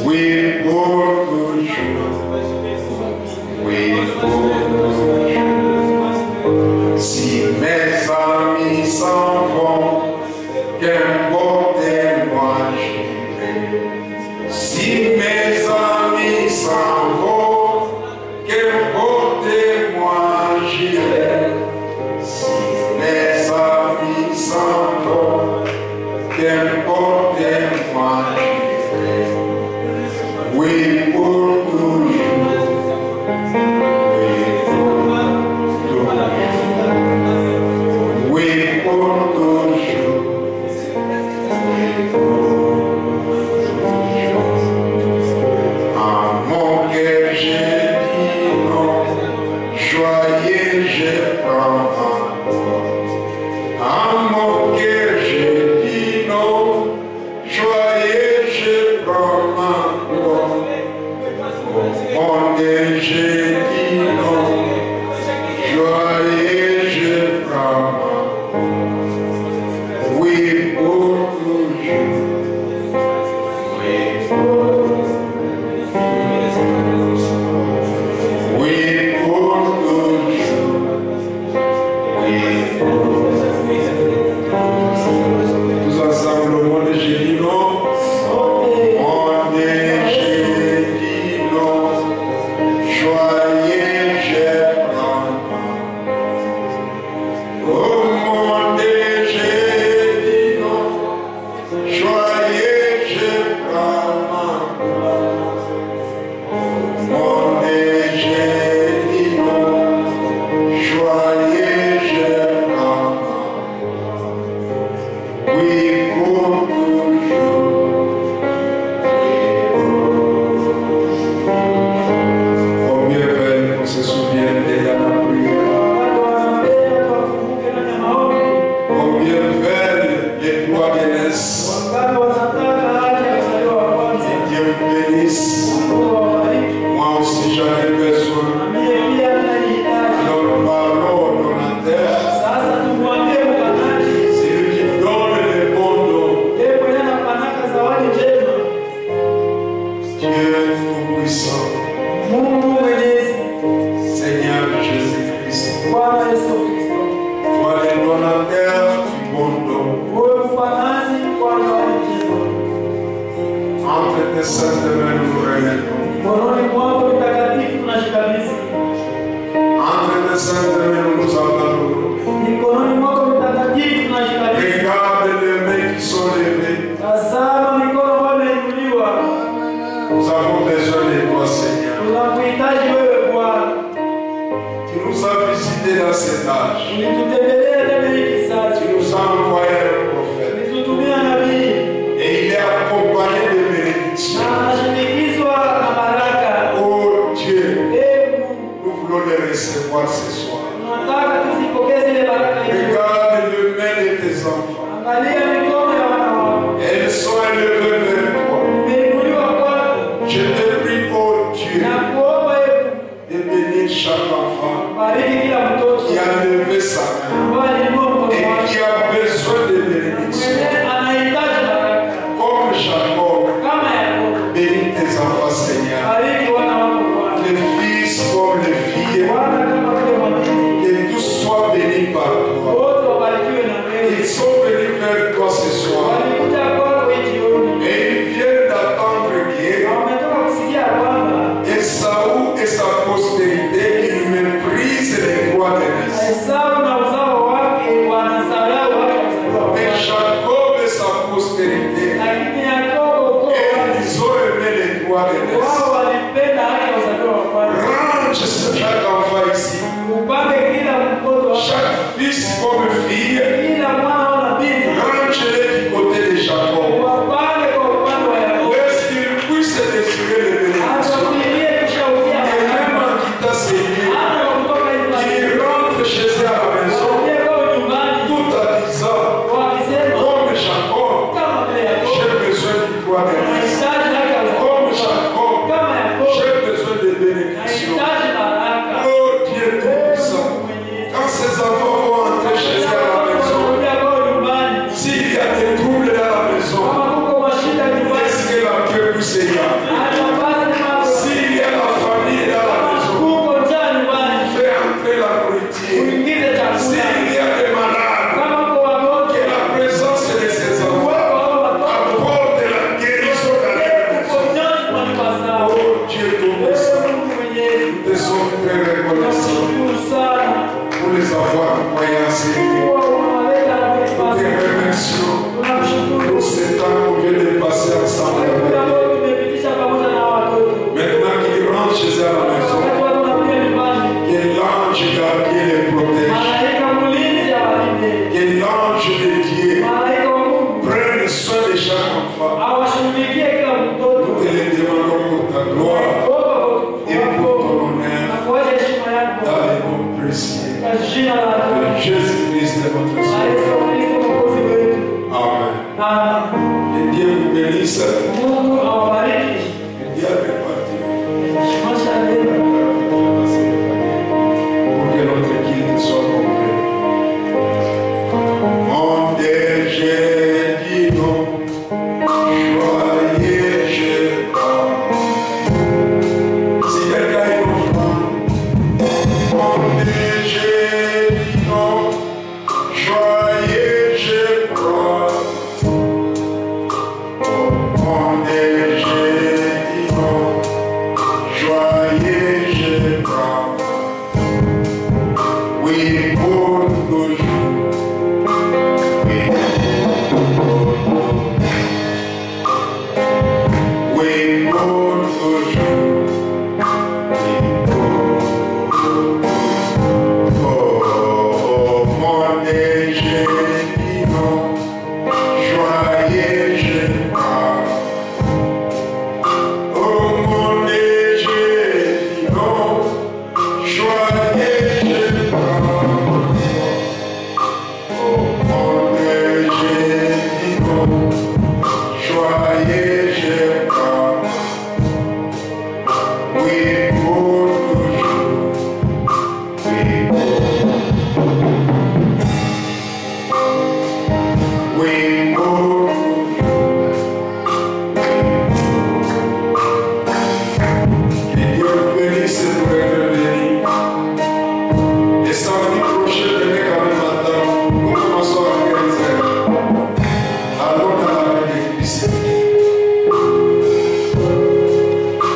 Oui, pour toujours. Oui, pour toujours. Si mes amis s'en vont, qu'importe moi j'irai. Si mes amis s'en vont, qu'importe moi j'irai. Si mes amis qu'importe moi j'irai. Oui, pour toujours. Oui, pour toujours. Oui, pour toujours. À mon cœur j'ai dit non, joyeux je prends ma croix. À mon cœur j'ai dit non, joyeux je prends ma croix. Mon cœur j'ai dit non, joyeux je prends ma croix. Oui, pour toujours. Oui, oui, pour toujours. Oui, tous ensemble, le monde j'ai dit non. Monde j'ai dit non. Joyeux je prends. Oh, monde j'ai dit non. Joyeux je prends. Monde j'ai dit non. Joyeux je prends. Oui, pour toujours. Combien veulent qu'on se souvienne de la prière? Combien veulent les droits de l'aise? Dieu vous bénisse. Moi aussi j'en ai besoin. Alors parlons dans la terre. C'est lui qui donne les bons dons. Dieu tout-puissant, Seigneur Jésus-Christ, toi le donateur du bon don. Entre tes saintes mains nous remettons. Entre tes saintes mains nous nous abandonnons. Regarde les mains qui sont levées. Nous avons besoin de toi, Seigneur. Tu nous as visités dans cet âge. Tu nous as envoyé un prophète. Et il est accompagné de bénédictions. Oh Dieu, nous voulons les recevoir ce soir. Regarde les mains de tes enfants. Elles sont élevées vers toi. Je te prie, oh Dieu, de bénir chaque enfant qui a levé sa main et qui a besoin de bénédiction. Comme Jacob, bénis tes enfants, Seigneur. Les fils comme les filles, que tous soient bénis par toi. Ils sont venus vers toi ce soir et ils viennent d'attendre que Esaü et sa postérité, ils Amen. Que Dieu vous bénisse. Mungu awabariki.